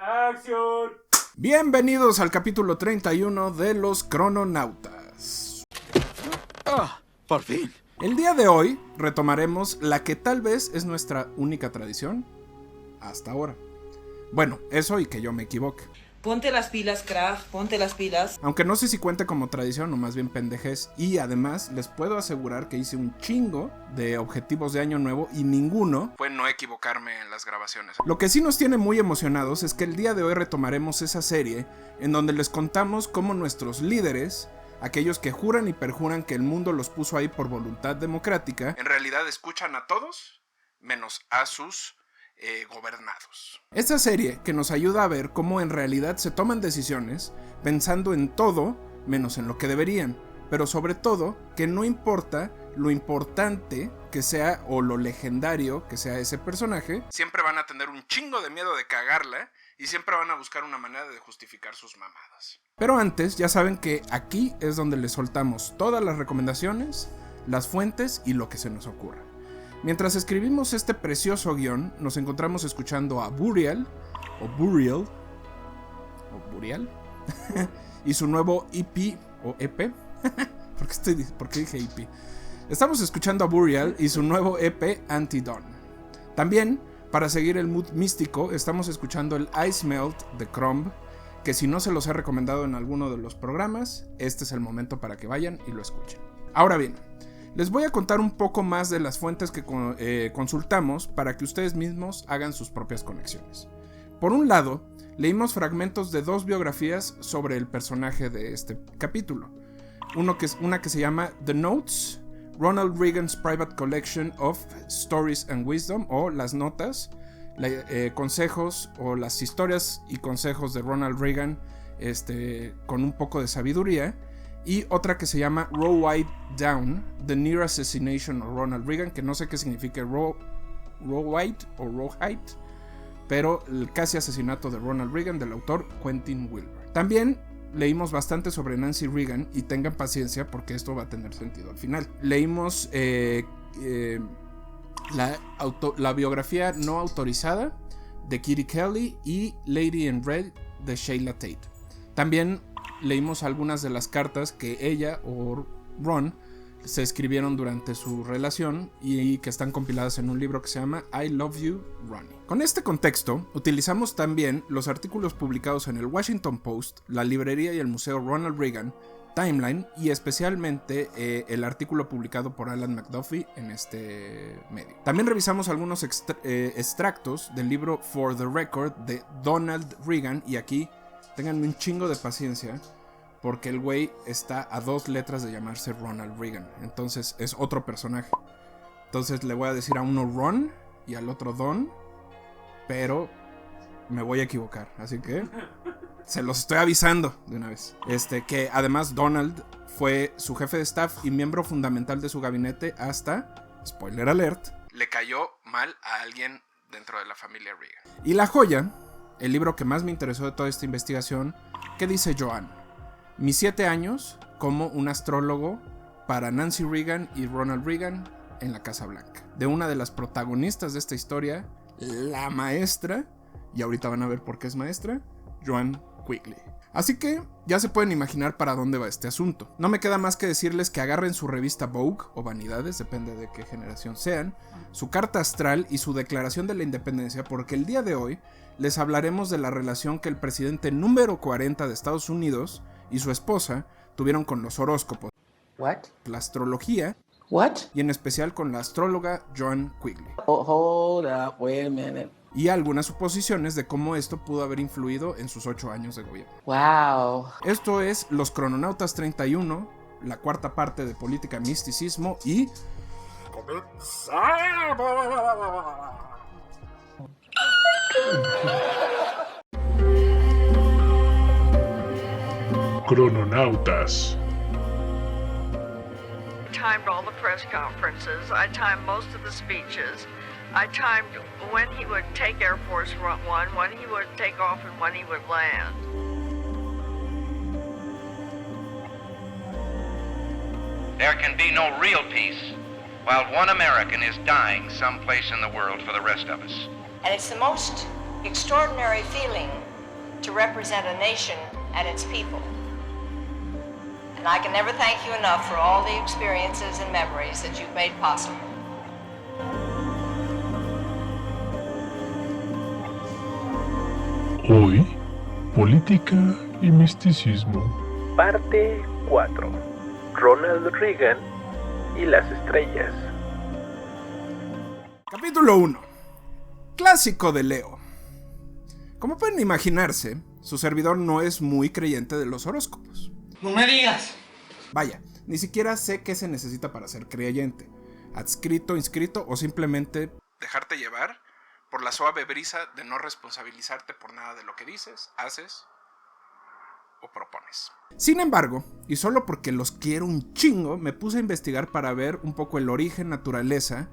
¡Acción! Bienvenidos al capítulo 31 de Los Crononautas. Por fin. El día de hoy retomaremos la que tal vez es nuestra única tradición hasta ahora. Bueno, eso y que yo me equivoque. Ponte las pilas, crack, ponte las pilas. Aunque no sé si cuente como tradición o más bien pendejez. Y además les puedo asegurar que hice un chingo de objetivos de año nuevo y ninguno fue no equivocarme en las grabaciones. Lo que sí nos tiene muy emocionados es que el día de hoy retomaremos esa serie en donde les contamos cómo nuestros líderes, aquellos que juran y perjuran que el mundo los puso ahí por voluntad democrática, en realidad escuchan a todos menos a sus gobernados. Esta serie que nos ayuda a ver cómo en realidad se toman decisiones pensando en todo menos en lo que deberían, pero sobre todo que no importa lo importante que sea o lo legendario que sea ese personaje, siempre van a tener un chingo de miedo de cagarla y siempre van a buscar una manera de justificar sus mamadas. Pero antes ya saben que aquí es donde les soltamos todas las recomendaciones, las fuentes y lo que se nos ocurra. Mientras escribimos este precioso guión, nos encontramos escuchando a Burial, y su nuevo EP, o EP, ¿por qué dije EP? Estamos escuchando a Burial y su nuevo EP, Anti-Dawn. También, para seguir el mood místico, estamos escuchando el Ice Melt de Crumb, que si no se los he recomendado en alguno de los programas, este es el momento para que vayan y lo escuchen. Ahora bien, les voy a contar un poco más de las fuentes que consultamos para que ustedes mismos hagan sus propias conexiones. Por un lado, leímos fragmentos de dos biografías sobre el personaje de este capítulo. Una que se llama The Notes, Ronald Reagan's Private Collection of Stories and Wisdom, o Las Notas, consejos o las historias y consejos de Ronald Reagan con un poco de sabiduría. Y otra que se llama Rawhide Down, The Near Assassination of Ronald Reagan, que no sé qué significa Rawhide o Rawhide, pero el casi asesinato de Ronald Reagan del autor Quentin Wilber. También leímos bastante sobre Nancy Reagan y tengan paciencia porque esto va a tener sentido al final. Leímos la biografía no autorizada de Kitty Kelly y Lady in Red de Sheila Tate. También leímos algunas de las cartas que ella o Ron se escribieron durante su relación y que están compiladas en un libro que se llama I Love You, Ronnie. Con este contexto, utilizamos también los artículos publicados en el Washington Post, la librería y el Museo Ronald Reagan, Timeline y especialmente el artículo publicado por Alan McDuffie en este medio. También revisamos algunos extractos del libro For the Record de Donald Reagan y aquí ténganme un chingo de paciencia porque el güey está a 2 letras de llamarse Ronald Reagan. Entonces es otro personaje. Entonces le voy a decir a uno Ron y al otro Don, pero me voy a equivocar. Así que se los estoy avisando de una vez. Que además Donald fue su jefe de staff y miembro fundamental de su gabinete hasta, spoiler alert, le cayó mal a alguien dentro de la familia Reagan. Y la joya, el libro que más me interesó de toda esta investigación, que dice Joan: Mis 7 años como un astrólogo para Nancy Reagan y Ronald Reagan en la Casa Blanca. De una de las protagonistas de esta historia, la maestra, y ahorita van a ver por qué es maestra, Joan Quigley. Así que ya se pueden imaginar para dónde va este asunto. No me queda más que decirles que agarren su revista Vogue o Vanidades, depende de qué generación sean, su carta astral y su declaración de la independencia, porque el día de hoy les hablaremos de la relación que el presidente número 40 de Estados Unidos y su esposa tuvieron con los horóscopos, la astrología, y en especial con la astróloga Joan Quigley. Hold up, wait a minute. Y algunas suposiciones de cómo esto pudo haber influido en sus 8 años de gobierno. Wow. Esto es Los Crononautas 31, la cuarta parte de Política, Misticismo y... ¡comenzamos! Crononautas. I timed all the press conferences. I timed most of the speeches. I timed when he would take Air Force One, when he would take off, and when he would land. There can be no real peace while one American is dying someplace in the world for the rest of us. And it's the most extraordinary feeling to represent a nation and its people. And I can never thank you enough for all the experiences and memories that you've made possible. Hoy, política y misticismo. Parte 4. Ronald Reagan y las estrellas. Capítulo 1. Clásico de Leo. Como pueden imaginarse, su servidor no es muy creyente de los horóscopos. No me digas. Vaya, ni siquiera sé qué se necesita para ser creyente. Adscrito, inscrito o simplemente dejarte llevar por la suave brisa de no responsabilizarte por nada de lo que dices, haces o propones. Sin embargo, y solo porque los quiero un chingo, me puse a investigar para ver un poco el origen, naturaleza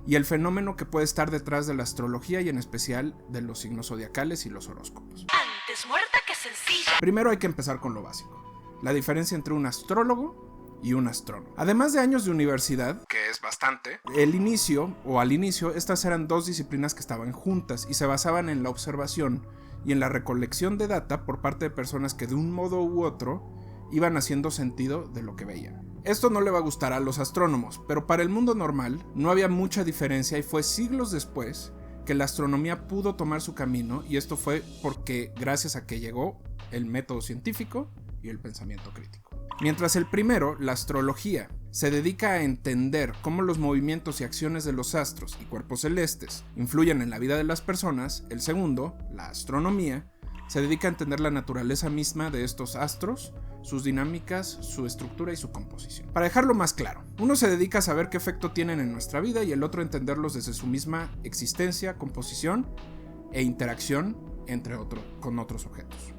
y el fenómeno que puede estar detrás de la astrología y en especial de los signos zodiacales y los horóscopos. Antes muerta que sencilla. Primero hay que empezar con lo básico, la diferencia entre un astrólogo y un astrónomo. Además de años de universidad, que es bastante, al inicio, estas eran dos disciplinas que estaban juntas y se basaban en la observación y en la recolección de data por parte de personas que de un modo u otro iban haciendo sentido de lo que veían. Esto no le va a gustar a los astrónomos, pero para el mundo normal no había mucha diferencia y fue siglos después que la astronomía pudo tomar su camino, y esto fue porque gracias a que llegó el método científico y el pensamiento crítico. Mientras el primero, la astrología, se dedica a entender cómo los movimientos y acciones de los astros y cuerpos celestes influyen en la vida de las personas, el segundo, la astronomía, se dedica a entender la naturaleza misma de estos astros, sus dinámicas, su estructura y su composición. Para dejarlo más claro, uno se dedica a saber qué efecto tienen en nuestra vida y el otro a entenderlos desde su misma existencia, composición e interacción con otros objetos.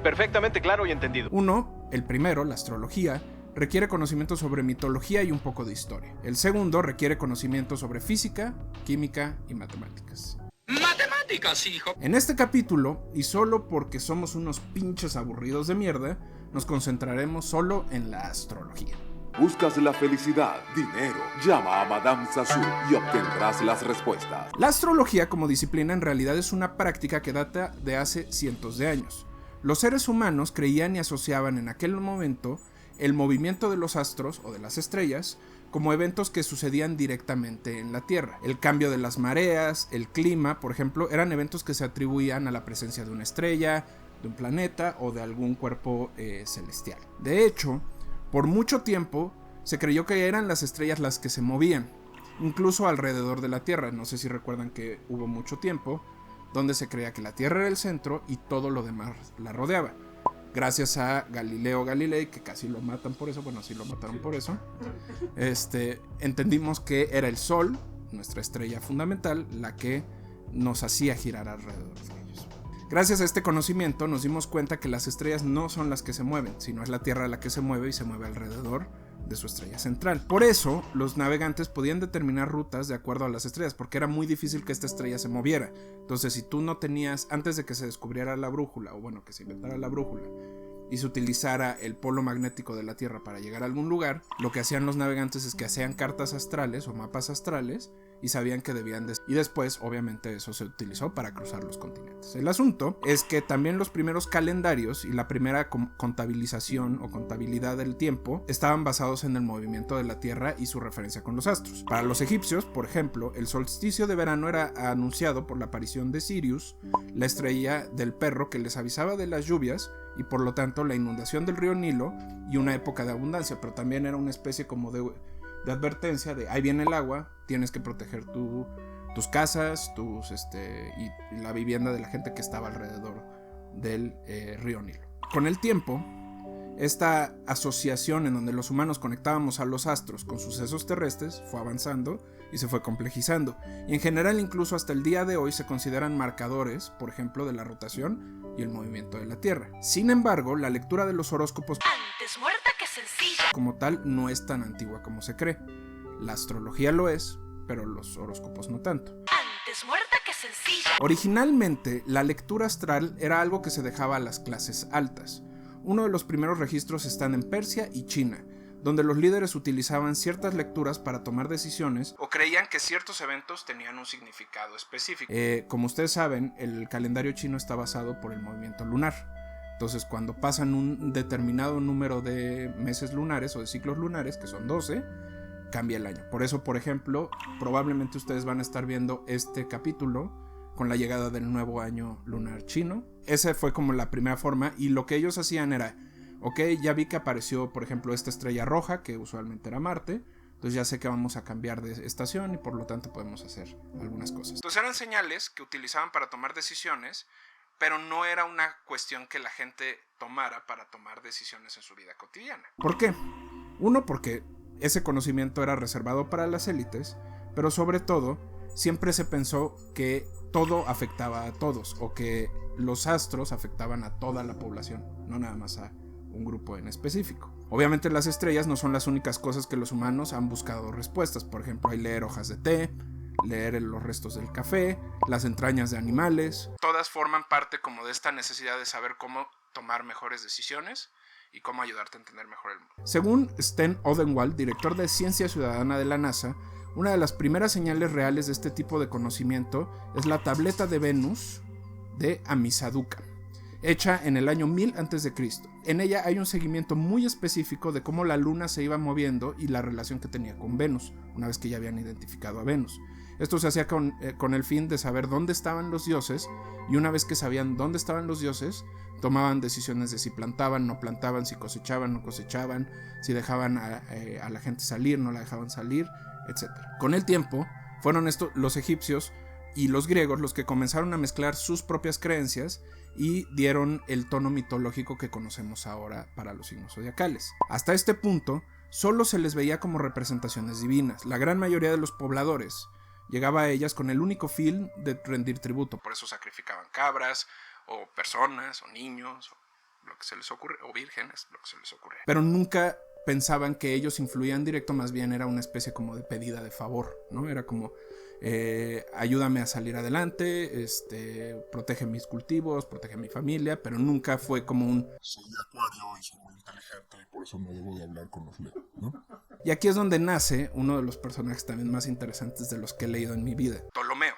Perfectamente claro y entendido. Uno, el primero, la astrología, requiere conocimiento sobre mitología y un poco de historia. El segundo requiere conocimiento sobre física, química y matemáticas. ¡Matemáticas, hijo! En este capítulo, y solo porque somos unos pinches aburridos de mierda, nos concentraremos solo en la astrología. Buscas la felicidad, dinero. Llama a Madame Sassou y obtendrás las respuestas. La astrología como disciplina en realidad es una práctica que data de hace cientos de años. Los seres humanos creían y asociaban en aquel momento el movimiento de los astros o de las estrellas como eventos que sucedían directamente en la Tierra. El cambio de las mareas, el clima, por ejemplo, eran eventos que se atribuían a la presencia de una estrella, de un planeta o de algún cuerpo celestial. De hecho, por mucho tiempo se creyó que eran las estrellas las que se movían, incluso alrededor de la Tierra. No sé si recuerdan que hubo mucho tiempo donde se creía que la Tierra era el centro y todo lo demás la rodeaba. Gracias a Galileo Galilei, que casi lo matan por eso, bueno, sí lo mataron por eso, entendimos que era el Sol, nuestra estrella fundamental, la que nos hacía girar alrededor de ellos. Gracias a este conocimiento nos dimos cuenta que las estrellas no son las que se mueven, sino es la Tierra la que se mueve y se mueve alrededor de su estrella central. Por eso, los navegantes podían determinar rutas de acuerdo a las estrellas, porque era muy difícil que esta estrella se moviera. Entonces, si tú no tenías, antes de que se descubriera la brújula, o bueno, que se inventara la brújula, y se utilizara el polo magnético de la Tierra para llegar a algún lugar, lo que hacían los navegantes es que hacían cartas astrales o mapas astrales y sabían que debían de... Y después, obviamente, eso se utilizó para cruzar los continentes. El asunto es que también los primeros calendarios y la primera contabilización o contabilidad del tiempo estaban basados en el movimiento de la Tierra y su referencia con los astros. Para los egipcios, por ejemplo, el solsticio de verano era anunciado por la aparición de Sirius, la estrella del perro que les avisaba de las lluvias y por lo tanto la inundación del río Nilo y una época de abundancia, pero también era una especie como de advertencia de ahí viene el agua, tienes que proteger tus casas, y la vivienda de la gente que estaba alrededor del río Nilo. Con el tiempo, esta asociación en donde los humanos conectábamos a los astros con sucesos terrestres fue avanzando y se fue complejizando, y en general incluso hasta el día de hoy se consideran marcadores, por ejemplo, de la rotación y el movimiento de la Tierra. Sin embargo, la lectura de los horóscopos Antes muerta que sencilla. como tal no es tan antigua como se cree. La astrología lo es, pero los horóscopos no tanto. Antes muerta que sencilla. Originalmente, la lectura astral era algo que se dejaba a las clases altas. Uno de los primeros registros están en Persia y China, donde los líderes utilizaban ciertas lecturas para tomar decisiones o creían que ciertos eventos tenían un significado específico. Como ustedes saben, el calendario chino está basado por el movimiento lunar. Entonces, cuando pasan un determinado número de meses lunares o de ciclos lunares, que son 12, cambia el año. Por eso, por ejemplo, probablemente ustedes van a estar viendo este capítulo con la llegada del nuevo año lunar chino. Esa fue como la primera forma, y lo que ellos hacían era: ok, ya vi que apareció, por ejemplo, esta estrella roja, que usualmente era Marte, entonces ya sé que vamos a cambiar de estación y por lo tanto podemos hacer algunas cosas. Entonces eran señales que utilizaban para tomar decisiones, pero no era una cuestión que la gente tomara para tomar decisiones en su vida cotidiana. ¿Por qué? Uno, porque ese conocimiento era reservado para las élites, pero sobre todo, siempre se pensó que todo afectaba a todos, o que los astros afectaban a toda la población, no nada más a un grupo en específico. Obviamente las estrellas no son las únicas cosas que los humanos han buscado respuestas. Por ejemplo, hay leer hojas de té, leer los restos del café, las entrañas de animales. Todas forman parte como de esta necesidad de saber cómo tomar mejores decisiones y cómo ayudarte a entender mejor el mundo. Según Sten Odenwald, director de Ciencia Ciudadana de la NASA, una de las primeras señales reales de este tipo de conocimiento es la tableta de Venus de Ammisaduqa, hecha en el año 1000 a.C. En ella hay un seguimiento muy específico de cómo la luna se iba moviendo y la relación que tenía con Venus, una vez que ya habían identificado a Venus. Esto se hacía con el fin de saber dónde estaban los dioses, y una vez que sabían dónde estaban los dioses, tomaban decisiones de si plantaban, no plantaban, si cosechaban, no cosechaban, si dejaban a la gente salir, no la dejaban salir, etc. Con el tiempo, fueron los egipcios y los griegos los que comenzaron a mezclar sus propias creencias y dieron el tono mitológico que conocemos ahora para los signos zodiacales. Hasta este punto, solo se les veía como representaciones divinas. La gran mayoría de los pobladores llegaba a ellas con el único fin de rendir tributo. Por eso sacrificaban cabras, o personas, o niños, o lo que se les ocurre, o vírgenes, lo que se les ocurre. Pero nunca pensaban que ellos influían directo, más bien era una especie como de pedida de favor, ¿no? Era como: ayúdame a salir adelante, protege mis cultivos, protege mi familia, pero nunca fue como un: soy de Acuario y soy muy inteligente y por eso no debo de hablar con los Leo, ¿no? Y aquí es donde nace uno de los personajes también más interesantes de los que he leído en mi vida, Ptolomeo.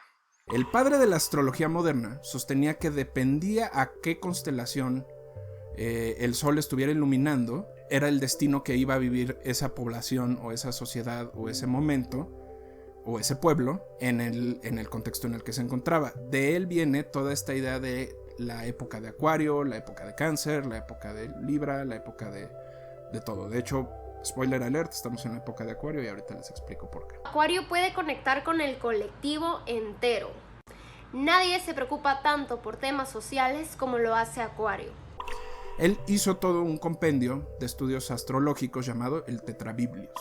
El padre de la astrología moderna sostenía que dependía a qué constelación el sol estuviera iluminando, era el destino que iba a vivir esa población o esa sociedad o ese momento o ese pueblo en el contexto en el que se encontraba. De él viene toda esta idea de la época de Acuario, la época de Cáncer, la época de Libra, la época de todo. De hecho, spoiler alert, estamos en la época de Acuario y ahorita les explico por qué. Acuario puede conectar con el colectivo entero. Nadie se preocupa tanto por temas sociales como lo hace Acuario. Él hizo todo un compendio de estudios astrológicos llamado el Tetrabiblios,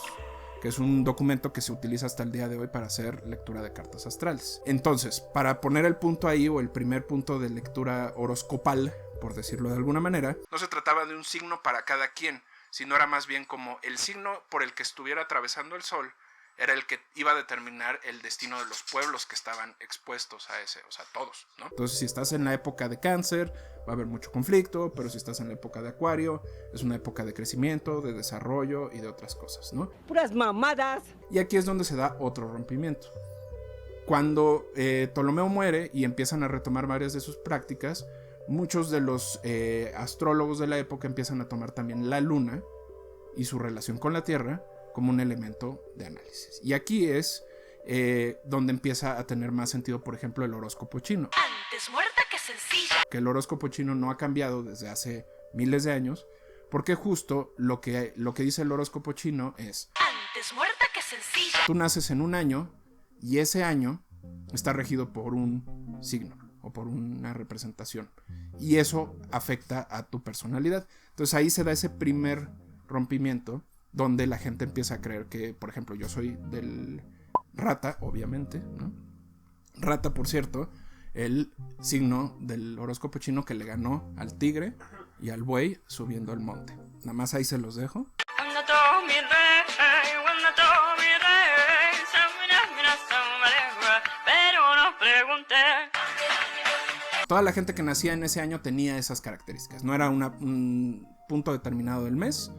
que es un documento que se utiliza hasta el día de hoy para hacer lectura de cartas astrales. Entonces, para poner el punto ahí, o el primer punto de lectura horoscopal, por decirlo de alguna manera, no se trataba de un signo para cada quien, sino era más bien como el signo por el que estuviera atravesando el sol era el que iba a determinar el destino de los pueblos que estaban expuestos a ese, o sea, todos, ¿no? Entonces, si estás en la época de Cáncer, va a haber mucho conflicto, pero si estás en la época de Acuario, es una época de crecimiento, de desarrollo y de otras cosas, ¿no? ¡Puras mamadas! Y aquí es donde se da otro rompimiento. Cuando Ptolomeo muere y empiezan a retomar varias de sus prácticas, muchos de los astrólogos de la época empiezan a tomar también la luna y su relación con la Tierra como un elemento de análisis. Y aquí es donde empieza a tener más sentido, por ejemplo, el horóscopo chino. Antes muerta que sencilla. Que el horóscopo chino no ha cambiado desde hace miles de años, porque justo lo que dice el horóscopo chino es: antes muerta que sencilla. Tú naces en un año y ese año está regido por un signo o por una representación, y eso afecta a tu personalidad. Entonces ahí se da ese primer rompimiento donde la gente empieza a creer que, por ejemplo, yo soy del Rata, obviamente, ¿no? Rata, por cierto, el signo del horóscopo chino que le ganó al tigre y al buey subiendo el monte. Nada más ahí se los dejo. Toda la gente que nacía en ese año tenía esas características. No era un punto determinado del mes,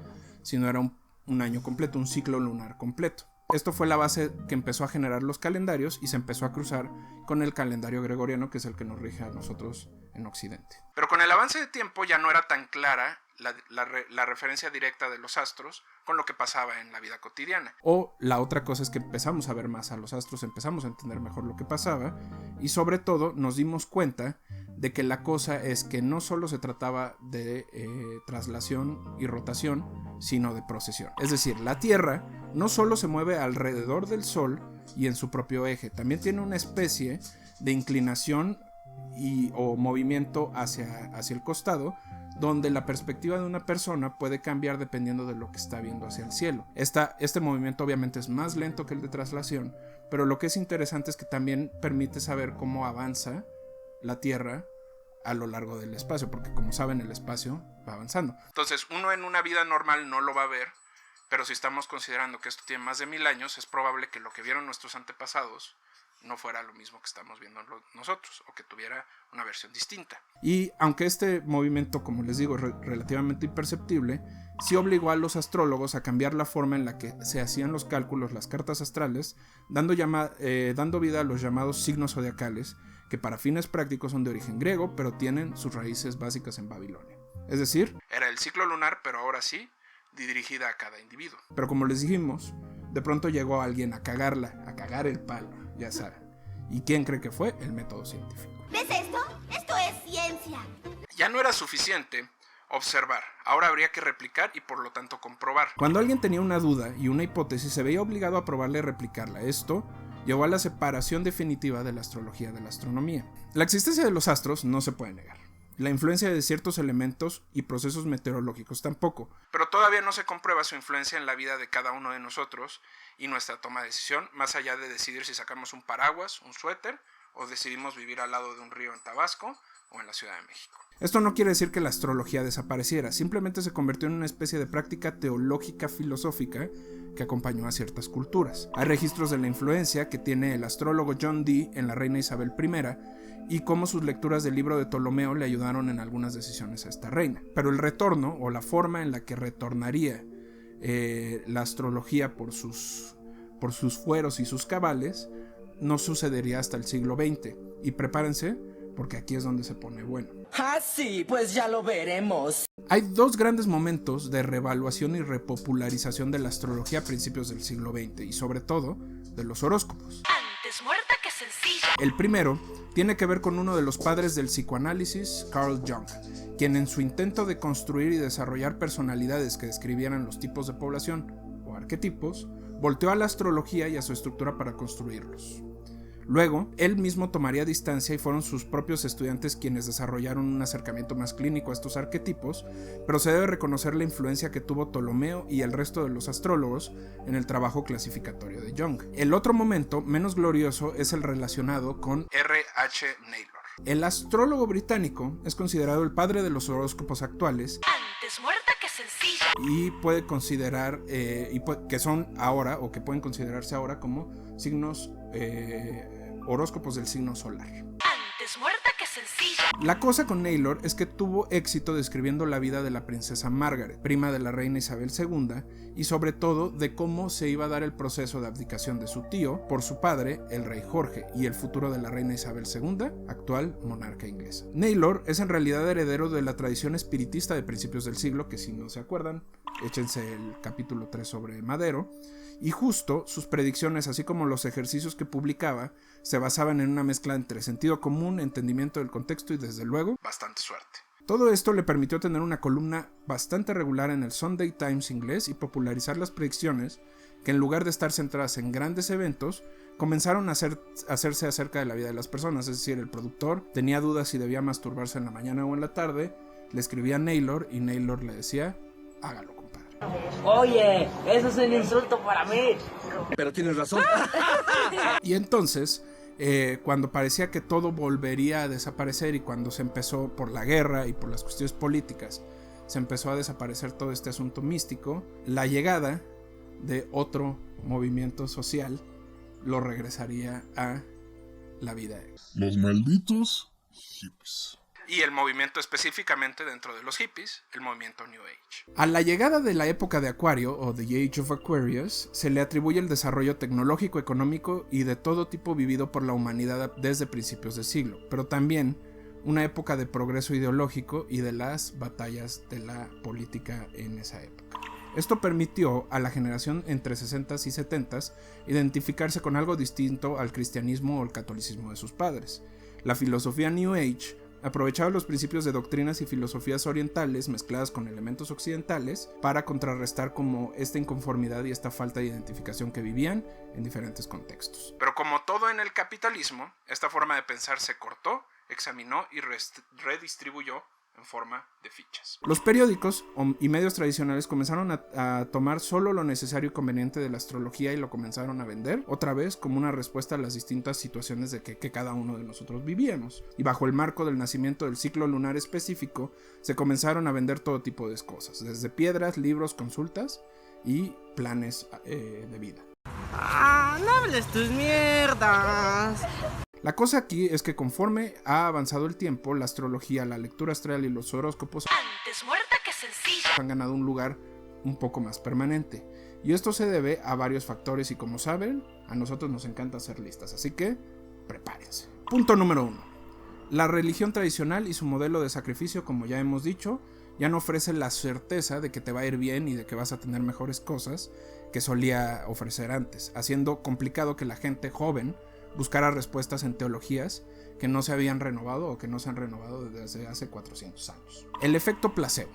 sino era un año completo, un ciclo lunar completo. Esto fue la base que empezó a generar los calendarios y se empezó a cruzar con el calendario gregoriano, que es el que nos rige a nosotros en Occidente. Pero con el avance de tiempo ya no era tan clara la referencia directa de los astros con lo que pasaba en la vida cotidiana. O la otra cosa es que empezamos a ver más a los astros, empezamos a entender mejor lo que pasaba y sobre todo nos dimos cuenta de que la cosa es que no solo se trataba de traslación y rotación, sino de precesión. Es decir, la Tierra no solo se mueve alrededor del Sol y en su propio eje, también tiene una especie de inclinación o movimiento hacia el costado, donde la perspectiva de una persona puede cambiar dependiendo de lo que está viendo hacia el cielo. Este movimiento obviamente es más lento que el de traslación, pero lo que es interesante es que también permite saber cómo avanza la Tierra a lo largo del espacio, porque como saben el espacio va avanzando. Entonces uno en una vida normal no lo va a ver, pero si estamos considerando que esto tiene más de 1000 años, es probable que lo que vieron nuestros antepasados no fuera lo mismo que estamos viendo nosotros, o que tuviera una versión distinta. Y aunque este movimiento, como les digo, es relativamente imperceptible, sí obligó a los astrólogos a cambiar la forma en la que se hacían los cálculos, las cartas astrales, dando vida a los llamados signos zodiacales, que para fines prácticos son de origen griego, pero tienen sus raíces básicas en Babilonia. Es decir, era el ciclo lunar, pero ahora sí, dirigida a cada individuo. Pero como les dijimos, de pronto llegó alguien a cagarla, a cagar el palo, ya saben. ¿Y quién cree que fue? El método científico. ¿Ves esto? Esto es ciencia. Ya no era suficiente observar, ahora habría que replicar y por lo tanto comprobar. Cuando alguien tenía una duda y una hipótesis, se veía obligado a probarla y replicarla. Esto llevó a la separación definitiva de la astrología de la astronomía. La existencia de los astros no se puede negar. La influencia de ciertos elementos y procesos meteorológicos tampoco. Pero todavía no se comprueba su influencia en la vida de cada uno de nosotros y nuestra toma de decisión, más allá de decidir si sacamos un paraguas, un suéter, o decidimos vivir al lado de un río en Tabasco o en la Ciudad de México. Esto no quiere decir que la astrología desapareciera, simplemente se convirtió en una especie de práctica teológica filosófica que acompañó a ciertas culturas. Hay registros de la influencia que tiene el astrólogo John Dee en la reina Isabel I y cómo sus lecturas del libro de Ptolomeo le ayudaron en algunas decisiones a esta reina. Pero el retorno, o la forma en la que retornaría la astrología por sus fueros y sus cabales, no sucedería hasta el siglo XX. Y prepárense, porque aquí es donde se pone bueno. Ah, sí, pues ya lo veremos. Hay dos grandes momentos de reevaluación y repopularización de la astrología a principios del siglo XX, y sobre todo de los horóscopos. Antes muerta que sencilla. El primero tiene que ver con uno de los padres del psicoanálisis, Carl Jung, quien en su intento de construir y desarrollar personalidades que describieran los tipos de población o arquetipos, volteó a la astrología y a su estructura para construirlos. Luego, él mismo tomaría distancia y fueron sus propios estudiantes quienes desarrollaron un acercamiento más clínico a estos arquetipos, pero se debe reconocer la influencia que tuvo Ptolomeo y el resto de los astrólogos en el trabajo clasificatorio de Jung. El otro momento, menos glorioso, es el relacionado con R.H. Naylor. El astrólogo británico es considerado el padre de los horóscopos actuales. Antes muerta que sencilla. Y puede considerar, que son ahora, o que pueden considerarse ahora como signos, horóscopos del signo solar. Antes muerta que sencilla. La cosa con Naylor es que tuvo éxito describiendo la vida de la princesa Margaret, prima de la reina Isabel II, y sobre todo de cómo se iba a dar el proceso de abdicación de su tío por su padre, el rey Jorge, y el futuro de la reina Isabel II, actual monarca inglesa. Naylor es en realidad heredero de la tradición espiritista de principios del siglo, que si no se acuerdan, échense el capítulo 3 sobre Madero, y justo sus predicciones, así como los ejercicios que publicaba, se basaban en una mezcla entre sentido común, entendimiento del contexto y desde luego, bastante suerte. Todo esto le permitió tener una columna bastante regular en el Sunday Times inglés y popularizar las predicciones que, en lugar de estar centradas en grandes eventos, comenzaron a hacerse acerca de la vida de las personas. Es decir, el productor tenía dudas si debía masturbarse en la mañana o en la tarde, le escribía a Naylor y Naylor le decía: hágalo, compadre. Oye, eso es un insulto para mí. Pero tienes razón. Y entonces, cuando parecía que todo volvería a desaparecer y cuando se empezó por la guerra y por las cuestiones políticas, se empezó a desaparecer todo este asunto místico, la llegada de otro movimiento social lo regresaría a la vida. Los malditos hippies. y el movimiento específicamente dentro de los hippies, el movimiento New Age. A la llegada de la época de Acuario, o The Age of Aquarius, se le atribuye el desarrollo tecnológico, económico y de todo tipo vivido por la humanidad desde principios de siglo, pero también una época de progreso ideológico y de las batallas de la política en esa época. Esto permitió a la generación entre 60s y 70s identificarse con algo distinto al cristianismo o el catolicismo de sus padres. La filosofía New Age aprovechaba los principios de doctrinas y filosofías orientales mezcladas con elementos occidentales para contrarrestar como esta inconformidad y esta falta de identificación que vivían en diferentes contextos. Pero como todo en el capitalismo, esta forma de pensar se cortó, examinó y redistribuyó en forma de fichas. Los periódicos y medios tradicionales comenzaron a tomar solo lo necesario y conveniente de la astrología y lo comenzaron a vender otra vez como una respuesta a las distintas situaciones de que cada uno de nosotros vivíamos. Y bajo el marco del nacimiento del ciclo lunar específico, se comenzaron a vender todo tipo de cosas, desde piedras, libros, consultas y planes de vida. ¡Ah, no hables tus mierdas! La cosa aquí es que conforme ha avanzado el tiempo, la astrología, la lectura astral y los horóscopos Antes muerta que sencilla. han ganado un lugar un poco más permanente. Y esto se debe a varios factores y como saben, a nosotros nos encanta hacer listas, así que prepárense. Punto número 1. La religión tradicional y su modelo de sacrificio, como ya hemos dicho, ya no ofrece la certeza de que te va a ir bien y de que vas a tener mejores cosas que solía ofrecer antes, haciendo complicado que la gente joven buscara respuestas en teologías que no se habían renovado o que no se han renovado desde hace 400 años. El efecto placebo.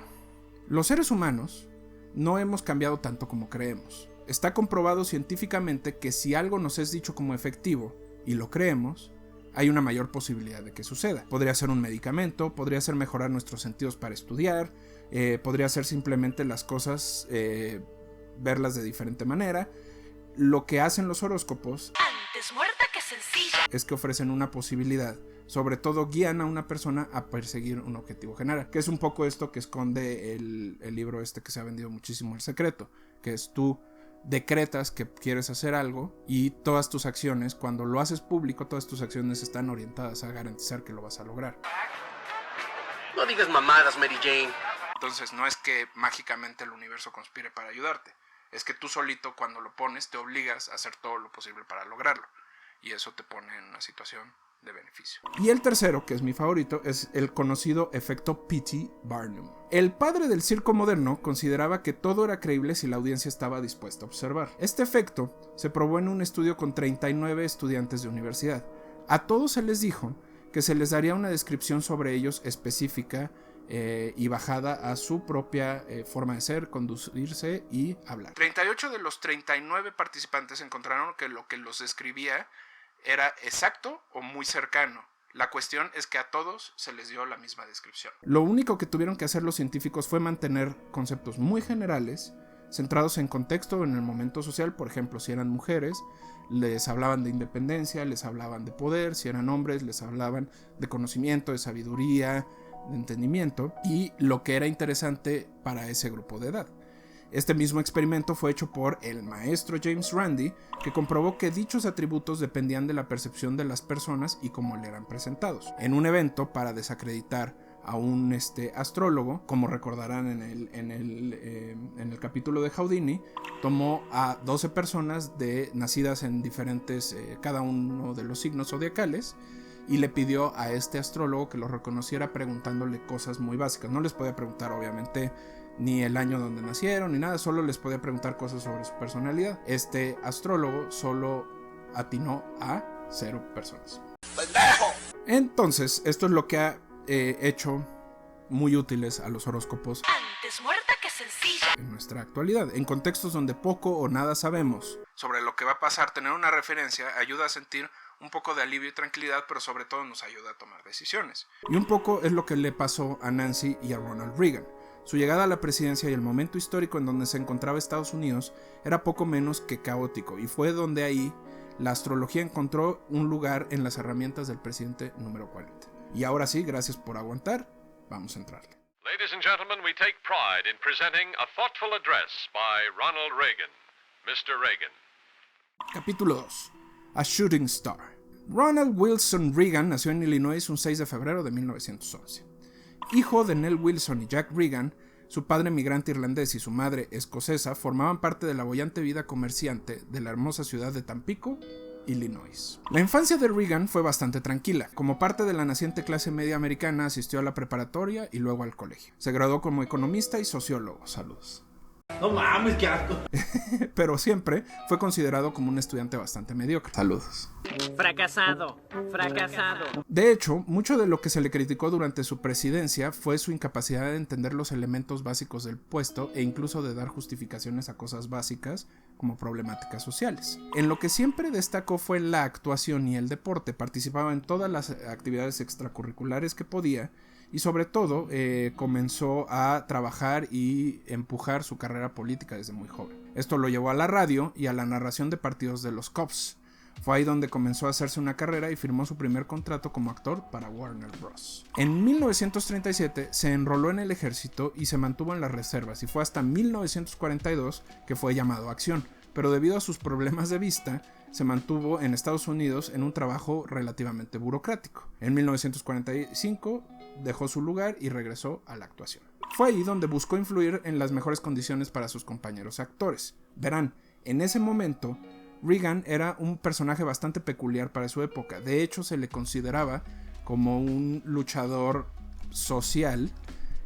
Los seres humanos no hemos cambiado tanto como creemos. Está comprobado científicamente que si algo nos es dicho como efectivo y lo creemos, hay una mayor posibilidad de que suceda. Podría ser un medicamento, podría ser mejorar nuestros sentidos para estudiar, podría ser simplemente las cosas, verlas de diferente manera. Lo que hacen los horóscopos Antes muerta que sencilla. es que ofrecen una posibilidad, sobre todo guían a una persona a perseguir un objetivo general, que es un poco esto que esconde el libro este que se ha vendido muchísimo, El Secreto, que es tú decretas que quieres hacer algo y todas tus acciones, cuando lo haces público, todas tus acciones están orientadas a garantizar que lo vas a lograr. No digas mamadas, Mary Jane. Entonces no es que mágicamente el universo conspire para ayudarte, es que tú solito cuando lo pones te obligas a hacer todo lo posible para lograrlo y eso te pone en una situación de beneficio. Y el tercero, que es mi favorito, es el conocido efecto P.T. Barnum. El padre del circo moderno consideraba que todo era creíble si la audiencia estaba dispuesta a observar. Este efecto se probó en un estudio con 39 estudiantes de universidad. A todos se les dijo que se les daría una descripción sobre ellos específica y bajada a su propia forma de ser, conducirse y hablar. 38 de los 39 participantes encontraron que lo que los describía era exacto o muy cercano. La cuestión es que a todos se les dio la misma descripción. Lo único que tuvieron que hacer los científicos fue mantener conceptos muy generales, centrados en contexto o en el momento social. Por ejemplo, si eran mujeres, les hablaban de independencia, les hablaban de poder. Si eran hombres, les hablaban de conocimiento, de sabiduría, de entendimiento, y lo que era interesante para ese grupo de edad. Este mismo experimento fue hecho por el maestro James Randi, que comprobó que dichos atributos dependían de la percepción de las personas y cómo le eran presentados. En un evento para desacreditar a un astrólogo, como recordarán en el capítulo de Houdini, tomó a 12 personas nacidas en diferentes, cada uno de los signos zodiacales, y le pidió a este astrólogo que lo reconociera preguntándole cosas muy básicas. No les podía preguntar, obviamente, ni el año donde nacieron, ni nada, solo les podía preguntar cosas sobre su personalidad. Este astrólogo solo atinó a 0 personas. ¡Pendejo! Entonces, esto es lo que ha hecho muy útiles a los horóscopos Antes muerta que sencilla. en nuestra actualidad. En contextos donde poco o nada sabemos sobre lo que va a pasar, tener una referencia ayuda a sentir un poco de alivio y tranquilidad, pero sobre todo nos ayuda a tomar decisiones. Y un poco es lo que le pasó a Nancy y a Ronald Reagan. Su llegada a la presidencia y el momento histórico en donde se encontraba Estados Unidos era poco menos que caótico, y fue donde ahí la astrología encontró un lugar en las herramientas del presidente número 40. Y ahora sí, gracias por aguantar, vamos a entrarle. Ladies and gentlemen, we take pride in presenting a thoughtful address by Ronald Reagan. Mr. Reagan. Capítulo 2. A Shooting Star. Ronald Wilson Reagan nació en Illinois un 6 de febrero de 1911. Hijo de Nell Wilson y Jack Reagan, su padre migrante irlandés y su madre escocesa formaban parte de la boyante vida comerciante de la hermosa ciudad de Tampico, Illinois. La infancia de Reagan fue bastante tranquila. Como parte de la naciente clase media americana, asistió a la preparatoria y luego al colegio. Se graduó como economista y sociólogo. Saludos. No mames, qué asco. Pero siempre fue considerado como un estudiante bastante mediocre. Saludos. Fracasado. De hecho, mucho de lo que se le criticó durante su presidencia fue su incapacidad de entender los elementos básicos del puesto e incluso de dar justificaciones a cosas básicas como problemáticas sociales. En lo que siempre destacó fue la actuación y el deporte. Participaba en todas las actividades extracurriculares que podía y sobre todo comenzó a trabajar y empujar su carrera política desde muy joven. Esto lo llevó a la radio y a la narración de partidos de los Cubs. Fue ahí donde comenzó a hacerse una carrera y firmó su primer contrato como actor para Warner Bros. En 1937 se enroló en el ejército y se mantuvo en las reservas y fue hasta 1942 que fue llamado a acción, pero debido a sus problemas de vista se mantuvo en Estados Unidos en un trabajo relativamente burocrático. En 1945 dejó su lugar y regresó a la actuación. Fue ahí donde buscó influir en las mejores condiciones para sus compañeros actores. Verán, en ese momento Reagan era un personaje bastante peculiar para su época. De hecho, se le consideraba como un luchador social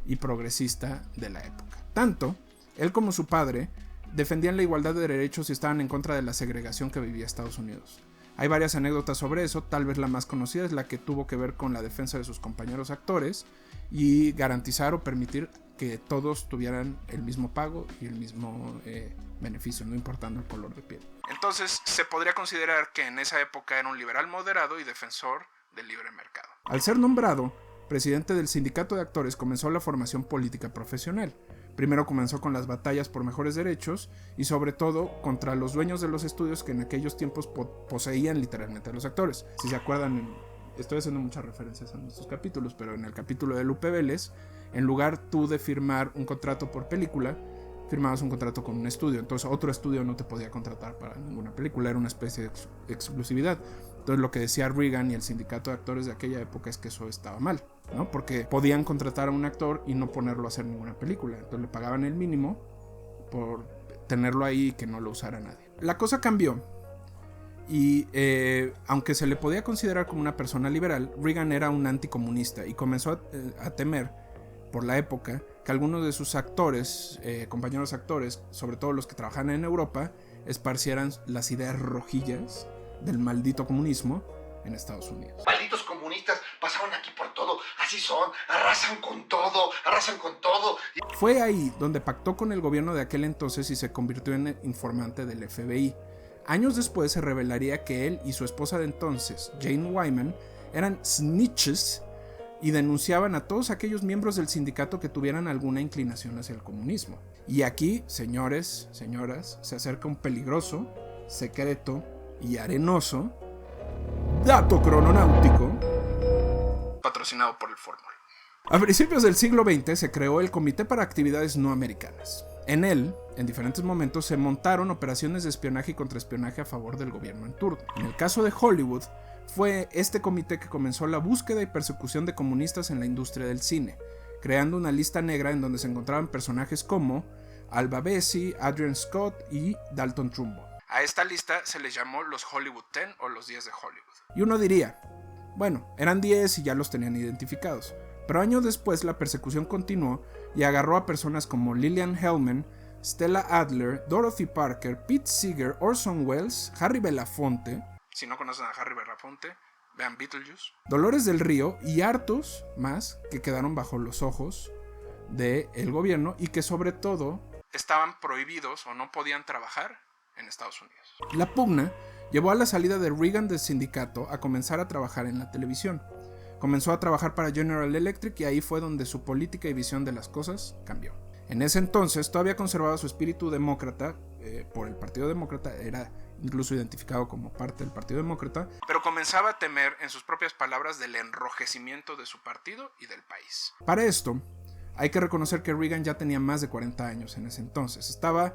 y progresista de la época. Tanto, él como su padre defendían la igualdad de derechos y estaban en contra de la segregación que vivía Estados Unidos. Hay varias anécdotas sobre eso, tal vez la más conocida es la que tuvo que ver con la defensa de sus compañeros actores y garantizar o permitir que todos tuvieran el mismo pago y el mismo beneficio, no importando el color de piel. Entonces, se podría considerar que en esa época era un liberal moderado y defensor del libre mercado. Al ser nombrado presidente del sindicato de actores, comenzó la formación política profesional. Primero comenzó con las batallas por mejores derechos y sobre todo contra los dueños de los estudios que en aquellos tiempos poseían literalmente a los actores. Si se acuerdan, estoy haciendo muchas referencias en estos capítulos, pero en el capítulo de Lupe Vélez, en lugar tú de firmar un contrato por película, firmabas un contrato con un estudio. Entonces otro estudio no te podía contratar para ninguna película, era una especie de exclusividad. Entonces lo que decía Reagan y el sindicato de actores de aquella época es que eso estaba mal, ¿no? Porque podían contratar a un actor y no ponerlo a hacer ninguna película. Entonces le pagaban el mínimo por tenerlo ahí y que no lo usara nadie. La cosa cambió y aunque se le podía considerar como una persona liberal, Reagan era un anticomunista y comenzó a temer por la época que algunos de sus actores, compañeros actores, sobre todo los que trabajaban en Europa, esparcieran las ideas rojillas del maldito comunismo en Estados Unidos. Malditos comunistas pasaron aquí por todo, así son, arrasan con todo. Fue ahí donde pactó con el gobierno de aquel entonces y se convirtió en informante del FBI. Años después se revelaría que él y su esposa de entonces, Jane Wyman, eran snitches y denunciaban a todos aquellos miembros del sindicato que tuvieran alguna inclinación hacia el comunismo. Y aquí, señores, señoras, se acerca un peligroso, secreto y arenoso dato crononáutico patrocinado por el Fórmula. A principios del siglo XX se creó el Comité para Actividades No Americanas. En él, en diferentes momentos, se montaron operaciones de espionaje y contraespionaje a favor del gobierno en turno. En el caso de Hollywood, fue este comité que comenzó la búsqueda y persecución de comunistas en la industria del cine, creando una lista negra en donde se encontraban personajes como Alba Bessie, Adrian Scott y Dalton Trumbo. A esta lista se les llamó los Hollywood 10 o los 10 de Hollywood. Y uno diría, bueno, eran 10 y ya los tenían identificados. Pero años después la persecución continuó y agarró a personas como Lillian Hellman, Stella Adler, Dorothy Parker, Pete Seeger, Orson Welles, Harry Belafonte. Si no conocen a Harry Belafonte, vean Beetlejuice. Dolores del Río y hartos más que quedaron bajo los ojos del gobierno y que sobre todo estaban prohibidos o no podían trabajar en Estados Unidos. La pugna llevó a la salida de Reagan del sindicato a comenzar a trabajar en la televisión. Comenzó a trabajar para General Electric y ahí fue donde su política y visión de las cosas cambió. En ese entonces todavía conservaba su espíritu demócrata por el Partido Demócrata, era incluso identificado como parte del Partido Demócrata, pero comenzaba a temer, en sus propias palabras, del enrojecimiento de su partido y del país. Para esto, hay que reconocer que Reagan ya tenía más de 40 años en ese entonces. Estaba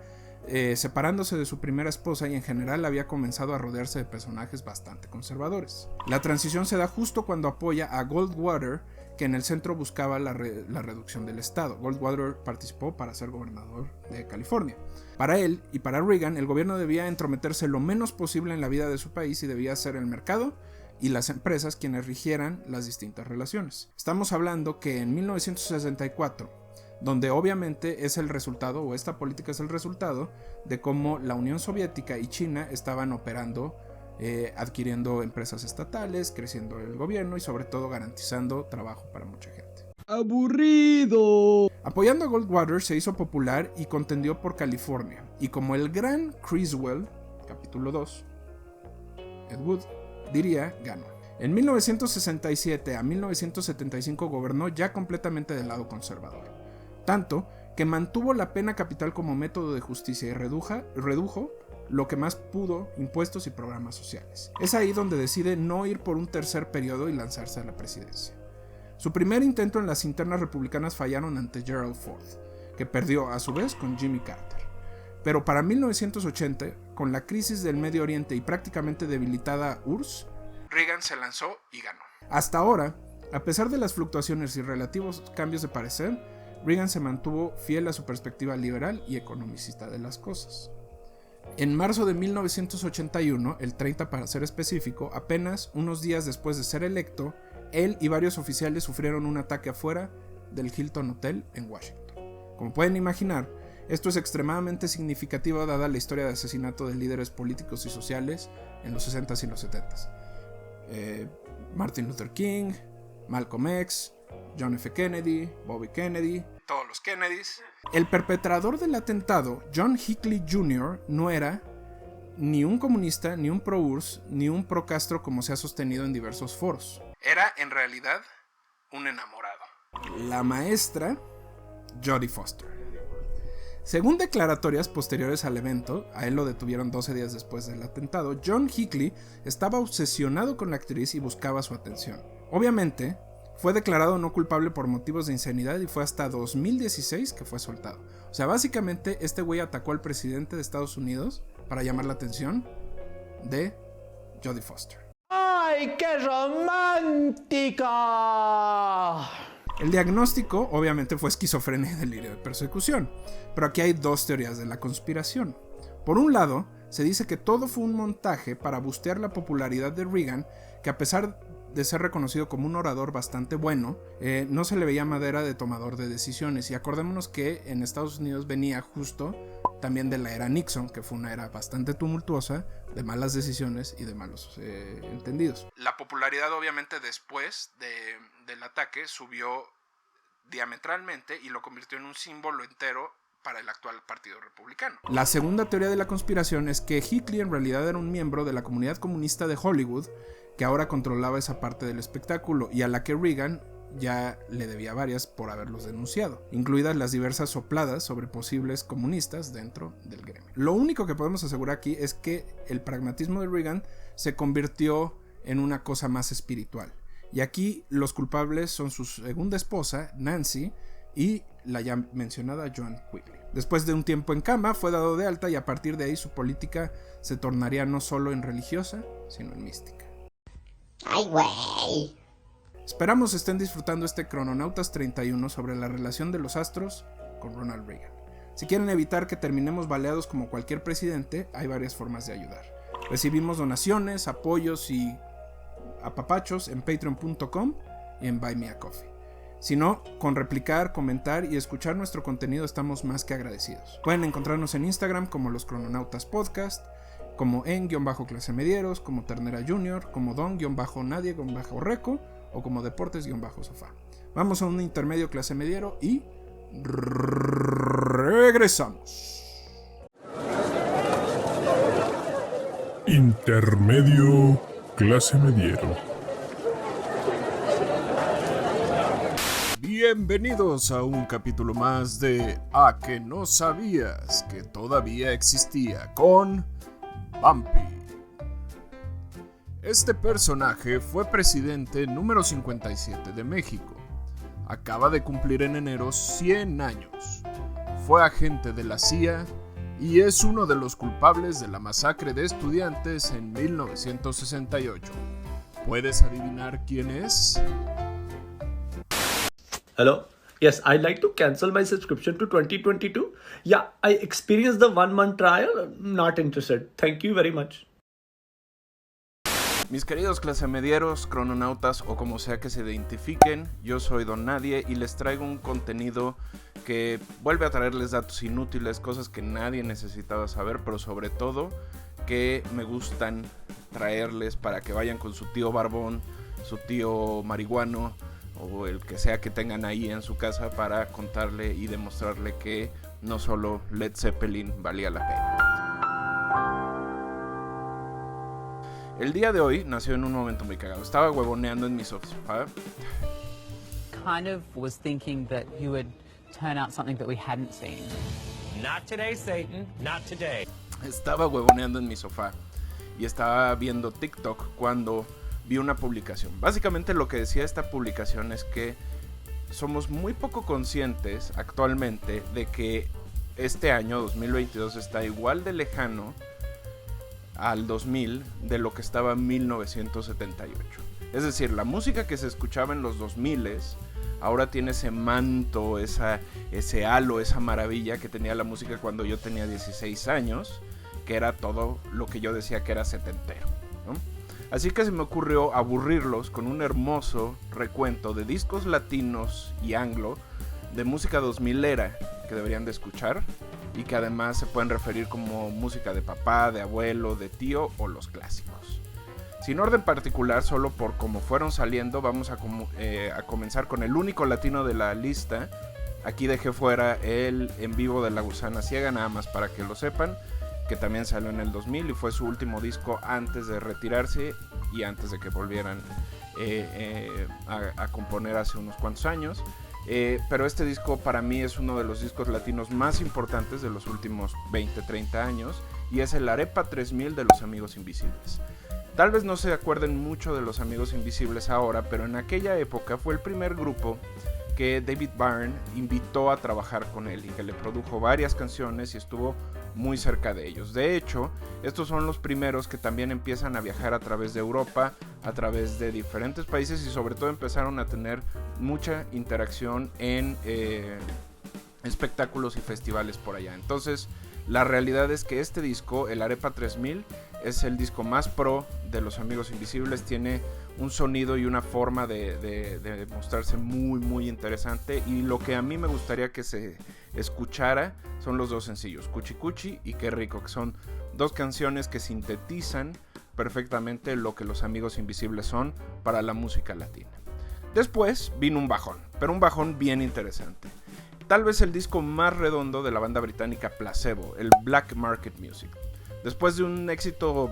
separándose de su primera esposa y en general había comenzado a rodearse de personajes bastante conservadores. La transición se da justo cuando apoya a Goldwater, que en el centro buscaba la reducción del Estado. Goldwater participó para ser gobernador de California. Para él y para Reagan, el gobierno debía entrometerse lo menos posible en la vida de su país y debía ser el mercado y las empresas quienes rigieran las distintas relaciones. Estamos hablando que en 1964, donde obviamente es el resultado, o esta política es el resultado, de cómo la Unión Soviética y China estaban operando, adquiriendo empresas estatales, creciendo el gobierno y sobre todo garantizando trabajo para mucha gente. ¡Aburrido! Apoyando a Goldwater se hizo popular y contendió por California, y como el gran Criswell, capítulo 2, Ed Wood, diría, ganó. En 1967 a 1975 gobernó ya completamente del lado conservador, tanto que mantuvo la pena capital como método de justicia y redujo lo que más pudo impuestos y programas sociales. Es ahí donde decide no ir por un tercer periodo y lanzarse a la presidencia. Su primer intento en las internas republicanas fallaron ante Gerald Ford, que perdió a su vez con Jimmy Carter. Pero para 1980, con la crisis del Medio Oriente y prácticamente debilitada URSS, Reagan se lanzó y ganó. Hasta ahora, a pesar de las fluctuaciones y relativos cambios de parecer, Reagan se mantuvo fiel a su perspectiva liberal y economicista de las cosas. En marzo de 1981, el 30 para ser específico, apenas unos días después de ser electo, él y varios oficiales sufrieron un ataque afuera del Hilton Hotel en Washington. Como pueden imaginar, esto es extremadamente significativo dada la historia de asesinato de líderes políticos y sociales en los 60s y los 70s. Martin Luther King, Malcolm X, John F. Kennedy, Bobby Kennedy, todos los Kennedys. El perpetrador del atentado, John Hinckley Jr., no era ni un comunista, ni un pro-URSS, ni un pro-Castro como se ha sostenido en diversos foros. Era, en realidad, un enamorado. La maestra, Jodie Foster. Según declaratorias posteriores al evento, a él lo detuvieron 12 días después del atentado, John Hinckley estaba obsesionado con la actriz y buscaba su atención. Obviamente, fue declarado no culpable por motivos de insanidad y fue hasta 2016 que fue soltado. O sea, básicamente este güey atacó al presidente de Estados Unidos para llamar la atención de Jodie Foster. ¡Ay, qué romántica! El diagnóstico obviamente fue esquizofrenia y delirio de persecución, pero aquí hay dos teorías de la conspiración. Por un lado, se dice que todo fue un montaje para bustear la popularidad de Reagan, que a pesar de ser reconocido como un orador bastante bueno, no se le veía madera de tomador de decisiones. Y acordémonos que en Estados Unidos venía justo también de la era Nixon, que fue una era bastante tumultuosa, de malas decisiones y de malos entendidos. La popularidad obviamente después del ataque subió diametralmente y lo convirtió en un símbolo entero para el actual Partido Republicano. La segunda teoría de la conspiración es que Hinckley en realidad era un miembro de la comunidad comunista de Hollywood que ahora controlaba esa parte del espectáculo y a la que Reagan ya le debía varias por haberlos denunciado, incluidas las diversas sopladas sobre posibles comunistas dentro del gremio. Lo único que podemos asegurar aquí es que el pragmatismo de Reagan se convirtió en una cosa más espiritual. Y aquí los culpables son su segunda esposa, Nancy, y la ya mencionada Joan Quigley. Después de un tiempo en cama, fue dado de alta y a partir de ahí su política se tornaría no solo en religiosa, sino en mística. ¡Ay, güey! Esperamos estén disfrutando este Crononautas 31 sobre la relación de los astros con Ronald Reagan. Si quieren evitar que terminemos baleados como cualquier presidente, hay varias formas de ayudar. Recibimos donaciones, apoyos y apapachos en patreon.com y en Buy Me a Coffee. Si no, con replicar, comentar y escuchar nuestro contenido estamos más que agradecidos. Pueden encontrarnos en Instagram como los Crononautas Podcast, como en_clasemedieros, como Ternera Junior, como don_nadie_reco o como deportes_sofá. Vamos a un intermedio clase mediero y regresamos. Intermedio clase mediero. Bienvenidos a un capítulo más de A que no sabías que todavía existía con Bumpy. Este personaje fue presidente número 57 de México. Acaba de cumplir en enero 100 años. Fue agente de la CIA y es uno de los culpables de la masacre de estudiantes en 1968. ¿Puedes adivinar quién es? Hello? Yes, I'd like to cancel my subscription to 2022. Yeah, I experienced the 1-month trial. Not interested. Thank you very much. Mis queridos clasemedieros, crononautas o como sea que se identifiquen, yo soy Don Nadie y les traigo un contenido que vuelve a traerles datos inútiles, cosas que nadie necesitaba saber, pero sobre todo que me gustan traerles para que vayan con su tío barbón, su tío marihuano o el que sea que tengan ahí en su casa para contarle y demostrarle que no solo Led Zeppelin valía la pena. El día de hoy nació en un momento muy cagado. Estaba huevoneando en mi sofá. Kind of was thinking that you would turn out something that we hadn't seen. Not today, Satan. Not today. Estaba huevoneando en mi sofá y estaba viendo TikTok cuando vi una publicación. Básicamente lo que decía esta publicación es que somos muy poco conscientes actualmente de que este año 2022 está igual de lejano al 2000 de lo que estaba en 1978. Es decir, la música que se escuchaba en los 2000s ahora tiene ese manto, ese halo, esa maravilla que tenía la música cuando yo tenía 16 años, que era todo lo que yo decía que era setentero, ¿no? Así que se me ocurrió aburrirlos con un hermoso recuento de discos latinos y anglo de música 2000era que deberían de escuchar y que además se pueden referir como música de papá, de abuelo, de tío o los clásicos. Sin orden particular, solo por cómo fueron saliendo, vamos a comenzar con el único latino de la lista. Aquí dejé fuera el en vivo de La Gusana Ciega, nada más para que lo sepan, que también salió en el 2000 y fue su último disco antes de retirarse y antes de que volvieran a componer hace unos cuantos años. Pero este disco para mí es uno de los discos latinos más importantes de los últimos 20-30 años y es el Arepa 3000 de Los Amigos Invisibles. Tal vez no se acuerden mucho de Los Amigos Invisibles ahora, pero en aquella época fue el primer grupo que David Byrne invitó a trabajar con él y que le produjo varias canciones y estuvo muy cerca de ellos. De hecho, estos son los primeros que también empiezan a viajar a través de Europa, a través de diferentes países y sobre todo empezaron a tener mucha interacción en espectáculos y festivales por allá. Entonces, la realidad es que este disco, el Arepa 3000, es el disco más pro de Los Amigos Invisibles. Tiene un sonido y una forma de mostrarse muy muy interesante y lo que a mí me gustaría que se escuchara son los dos sencillos, Cuchi Cuchi y Qué Rico, que son dos canciones que sintetizan perfectamente lo que Los Amigos Invisibles son para la música latina. Después vino un bajón, pero un bajón bien interesante. Tal vez el disco más redondo de la banda británica Placebo, el Black Market Music. Después de un éxito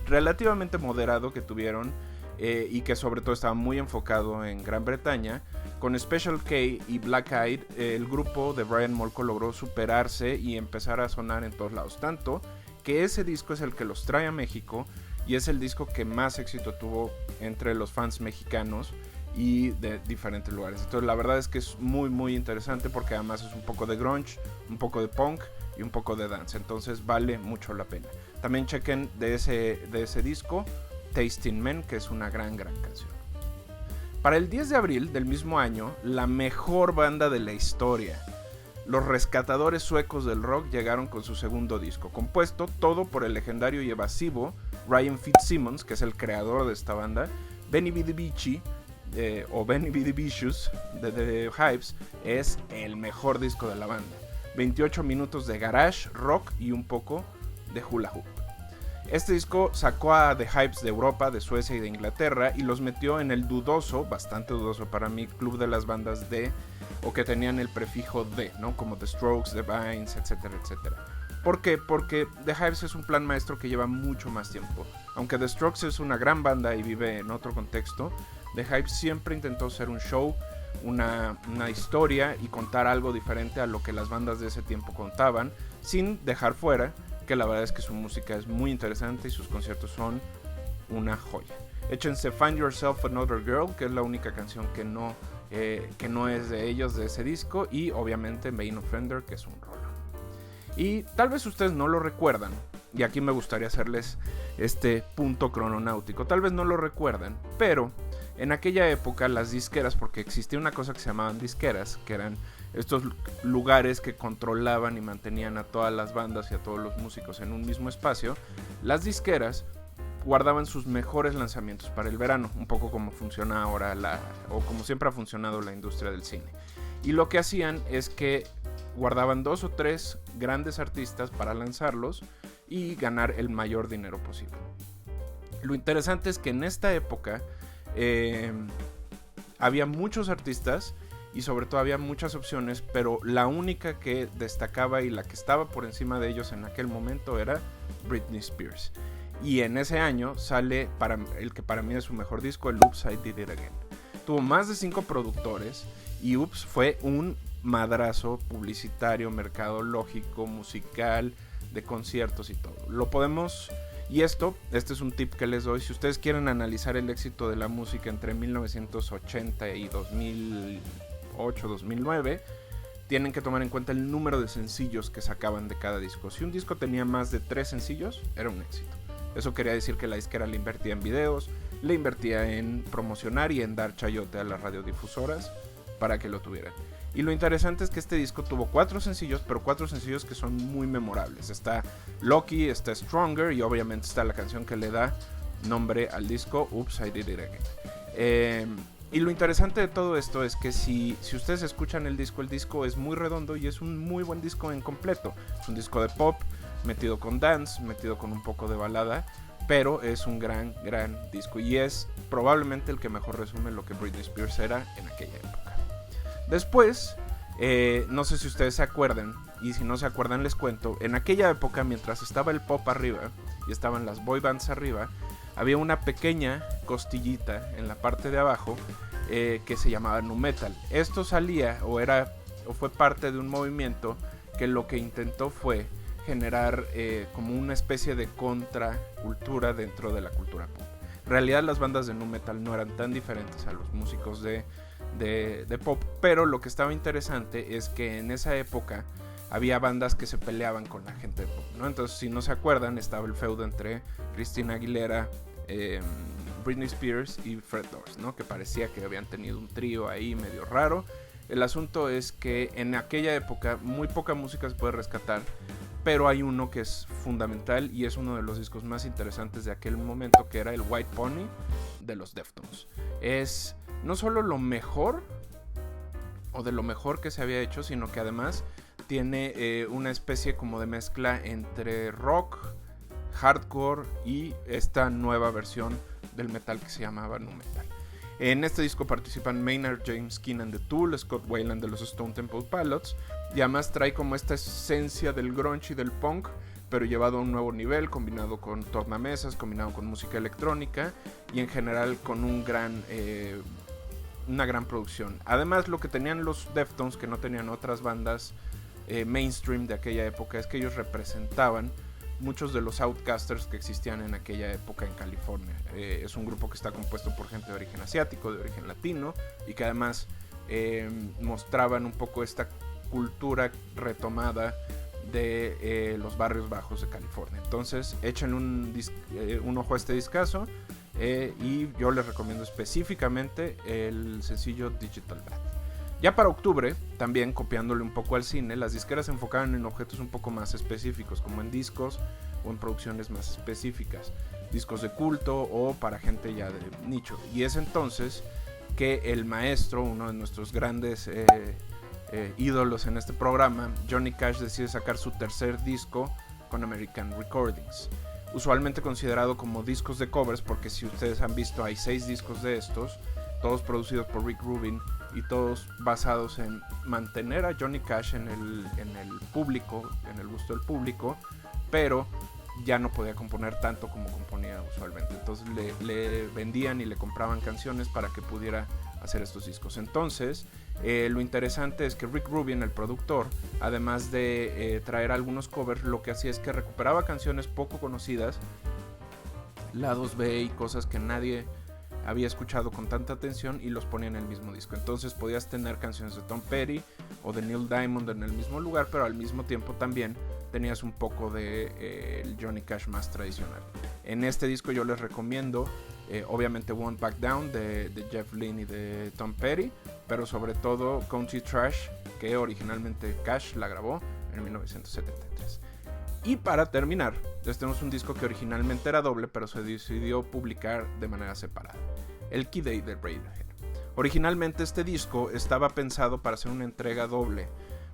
relativamente moderado que tuvieron y que sobre todo estaba muy enfocado en Gran Bretaña, con Special K y Black Eyed, el grupo de Brian Molko logró superarse y empezar a sonar en todos lados. Tanto que ese disco es el que los trae a México y es el disco que más éxito tuvo entre los fans mexicanos y de diferentes lugares. Entonces la verdad es que es muy muy interesante porque además es un poco de grunge, un poco de punk y un poco de dance, entonces vale mucho la pena. También chequen de ese disco Tasting Men, que es una gran canción. Para el 10 de abril del mismo año, la mejor banda de la historia, los rescatadores suecos del rock, llegaron con su segundo disco, compuesto todo por el legendario y evasivo Ryan Fitzsimmons, que es el creador de esta banda. Benny B. the Beachy o Benny B. the Vicious de The Hypes es el mejor disco de la banda. 28 minutos de garage, rock y un poco de hula hoop. Este disco sacó a The Hypes de Europa, de Suecia y de Inglaterra y los metió en el dudoso, bastante dudoso para mí, club de las bandas de, o que tenían el prefijo de, ¿no? Como The Strokes, The Vines, etcétera, etcétera. ¿Por qué? Porque The Hypes es un plan maestro que lleva mucho más tiempo. Aunque The Strokes es una gran banda y vive en otro contexto, The Hypes siempre intentó ser un show, una historia y contar algo diferente a lo que las bandas de ese tiempo contaban, sin dejar fuera que la verdad es que su música es muy interesante y sus conciertos son una joya. Échense Find Yourself Another Girl, que es la única canción que no es de ellos, de ese disco, y obviamente Main Offender, que es un rollo. Y tal vez ustedes no lo recuerdan, y aquí me gustaría hacerles este punto crononáutico. Tal vez no lo recuerdan, pero en aquella época las disqueras, porque existía una cosa que se llamaban disqueras, que eran estos lugares que controlaban y mantenían a todas las bandas y a todos los músicos en un mismo espacio, las disqueras guardaban sus mejores lanzamientos para el verano, un poco como funciona ahora o como siempre ha funcionado la industria del cine. Y lo que hacían es que guardaban 2 o 3 grandes artistas para lanzarlos y ganar el mayor dinero posible. Lo interesante es que en esta época había muchos artistas y sobre todo había muchas opciones, pero la única que destacaba y la que estaba por encima de ellos en aquel momento era Britney Spears. Y en ese año sale el que para mí es su mejor disco, el Oops, I Did It Again. Tuvo más de 5 productores y Oops fue un madrazo publicitario, mercadológico, musical, de conciertos y todo. Y este es un tip que les doy. Si ustedes quieren analizar el éxito de la música entre 1980 y 2008, 2009, tienen que tomar en cuenta el número de sencillos que sacaban de cada disco. Si un disco tenía más de 3 sencillos, era un éxito. Eso quería decir que la disquera le invertía en videos, le invertía en promocionar y en dar chayote a las radiodifusoras para que lo tuvieran. Y lo interesante es que este disco tuvo 4 sencillos, pero 4 sencillos que son muy memorables. Está Lucky, está Stronger y obviamente está la canción que le da nombre al disco, Oops, I Did It Again. Y lo interesante de todo esto es que si ustedes escuchan el disco es muy redondo y es un muy buen disco en completo. Es un disco de pop, metido con dance, metido con un poco de balada, pero es un gran disco y es probablemente el que mejor resume lo que Britney Spears era en aquella época. Después, no sé si ustedes se acuerdan, y si no se acuerdan les cuento, en aquella época mientras estaba el pop arriba y estaban las boy bands arriba, había una pequeña costillita en la parte de abajo que se llamaba nu metal. Esto salía o fue parte de un movimiento que lo que intentó fue generar como una especie de contracultura dentro de la cultura pop. En realidad las bandas de nu metal no eran tan diferentes a los músicos de pop, pero lo que estaba interesante es que en esa época había bandas que se peleaban con la gente de pop, ¿no? Entonces, si no se acuerdan, estaba el feudo entre Christina Aguilera, Britney Spears y Fred Durst, ¿no? Que parecía que habían tenido un trío ahí medio raro. El asunto es que en aquella época muy poca música se puede rescatar, pero hay uno que es fundamental y es uno de los discos más interesantes de aquel momento, que era el White Pony de los Deftones. Es no solo lo mejor o de lo mejor que se había hecho, sino que además tiene una especie como de mezcla entre rock, hardcore y esta nueva versión del metal que se llamaba nu metal. En este disco participan Maynard James Keenan de Tool, Scott Weiland de los Stone Temple Pilots, y además trae como esta esencia del grunge y del punk, pero llevado a un nuevo nivel, combinado con tornamesas, combinado con música electrónica y en general con una gran producción. Además, lo que tenían los Deftones, que no tenían otras bandas mainstream de aquella época, es que ellos representaban muchos de los outcasters que existían en aquella época en California. Es un grupo que está compuesto por gente de origen asiático, de origen latino, y que además mostraban un poco esta cultura retomada de los barrios bajos de California. Entonces, échenle un ojo a este discazo, y yo les recomiendo específicamente el sencillo Digital Bath. Ya para octubre, también copiándole un poco al cine, las disqueras se enfocaban en objetos un poco más específicos, como en discos o en producciones más específicas, discos de culto o para gente ya de nicho. Y es entonces que el maestro, uno de nuestros grandes ídolos en este programa, Johnny Cash, decide sacar su tercer disco con American Recordings, usualmente considerado como discos de covers, porque si ustedes han visto hay 6 discos de estos, todos producidos por Rick Rubin y todos basados en mantener a Johnny Cash en el público, en el gusto del público, pero ya no podía componer tanto como componía usualmente. Entonces le vendían y le compraban canciones para que pudiera hacer estos discos. Entonces, lo interesante es que Rick Rubin, el productor, además de traer algunos covers, lo que hacía es que recuperaba canciones poco conocidas, lados B y cosas que nadie había escuchado con tanta atención y los ponía en el mismo disco. Entonces podías tener canciones de Tom Petty o de Neil Diamond en el mismo lugar, pero al mismo tiempo también tenías un poco de el Johnny Cash más tradicional. En este disco yo les recomiendo obviamente Won't Back Down de Jeff Lynne y de Tom Petty, pero sobre todo Country Trash, que originalmente Cash la grabó en 1973. Y para terminar, les tenemos un disco que originalmente era doble, pero se decidió publicar de manera separada, el Key Day de Radiohead. Originalmente este disco estaba pensado para ser una entrega doble,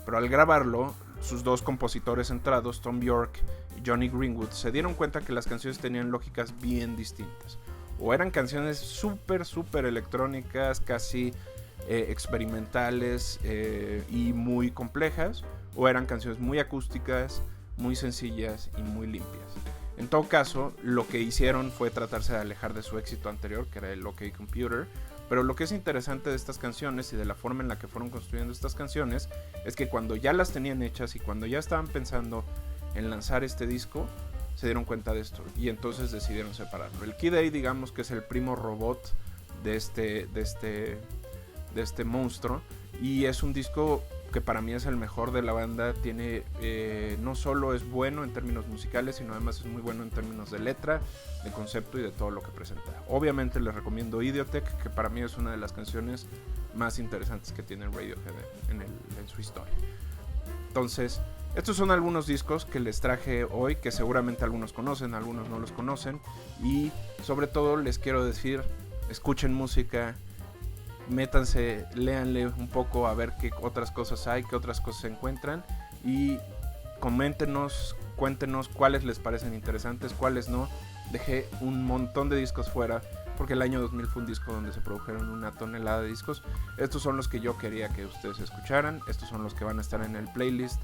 pero al grabarlo, sus dos compositores centrados, Tom York y Johnny Greenwood, se dieron cuenta que las canciones tenían lógicas bien distintas. O eran canciones súper electrónicas, casi experimentales y muy complejas, o eran canciones muy acústicas, muy sencillas y muy limpias. En todo caso, lo que hicieron fue tratarse de alejar de su éxito anterior, que era el OK Computer, pero lo que es interesante de estas canciones y de la forma en la que fueron construyendo estas canciones es que cuando ya las tenían hechas y cuando ya estaban pensando en lanzar este disco, se dieron cuenta de esto y entonces decidieron separarlo. El Key Day, digamos que es el primo robot de este monstruo, y es un disco que para mí es el mejor de la banda. Tiene no solo es bueno en términos musicales, sino además es muy bueno en términos de letra, de concepto y de todo lo que presenta. Obviamente les recomiendo Idiotech, que para mí es una de las canciones más interesantes que tiene Radiohead en su historia. Entonces, estos son algunos discos que les traje hoy, que seguramente algunos conocen, algunos no los conocen, y sobre todo les quiero decir, escuchen música, métanse, léanle un poco a ver qué otras cosas hay, qué otras cosas se encuentran, y coméntenos, cuéntenos cuáles les parecen interesantes, cuáles no. Dejé un montón de discos fuera porque el año 2000 fue un disco donde se produjeron 1 tonelada de discos. Estos son los que yo quería que ustedes escucharan, estos son los que van a estar en el playlist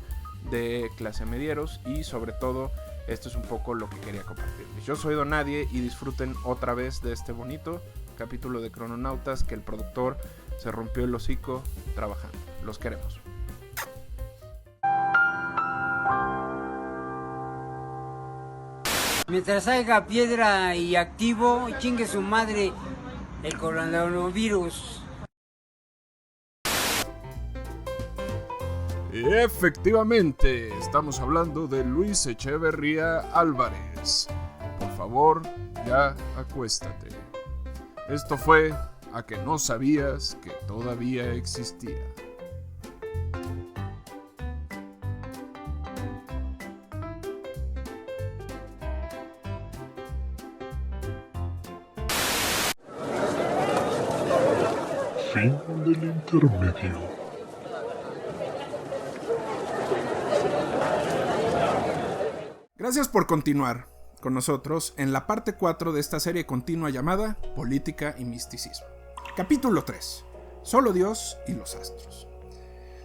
de Clase Medieros, y sobre todo esto es un poco lo que quería compartirles. Yo soy Donadie y disfruten otra vez de este bonito capítulo de Crononautas, que el productor se rompió el hocico trabajando. Los queremos. Mientras haya piedra y activo, chingue su madre el coronavirus. Efectivamente, estamos hablando de Luis Echeverría Álvarez. Por favor, ya acuéstate. Esto fue A que no sabías que todavía existía. Fin del intermedio. Gracias por continuar con nosotros en la parte 4 de esta serie continua llamada Política y Misticismo. Capítulo 3. Solo Dios y los astros.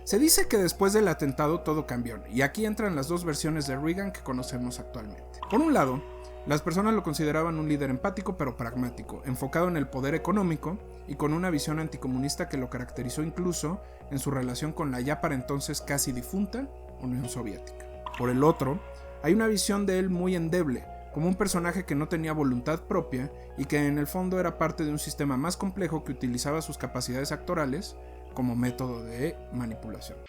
Se dice que después del atentado todo cambió, y aquí entran las dos versiones de Reagan que conocemos actualmente. Por un lado, las personas lo consideraban un líder empático pero pragmático, enfocado en el poder económico y con una visión anticomunista que lo caracterizó incluso en su relación con la ya para entonces casi difunta Unión Soviética. Por el otro, hay una visión de él muy endeble, como un personaje que no tenía voluntad propia y que en el fondo era parte de un sistema más complejo que utilizaba sus capacidades actorales como método de manipulación.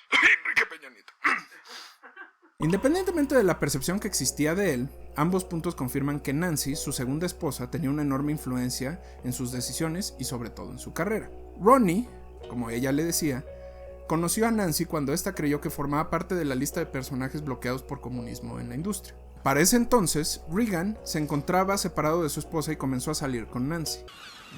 Independientemente de la percepción que existía de él, ambos puntos confirman que Nancy, su segunda esposa, tenía una enorme influencia en sus decisiones y sobre todo en su carrera. Ronnie, como ella le decía, conoció a Nancy cuando ésta creyó que formaba parte de la lista de personajes bloqueados por comunismo en la industria. Para ese entonces, Reagan se encontraba separado de su esposa y comenzó a salir con Nancy.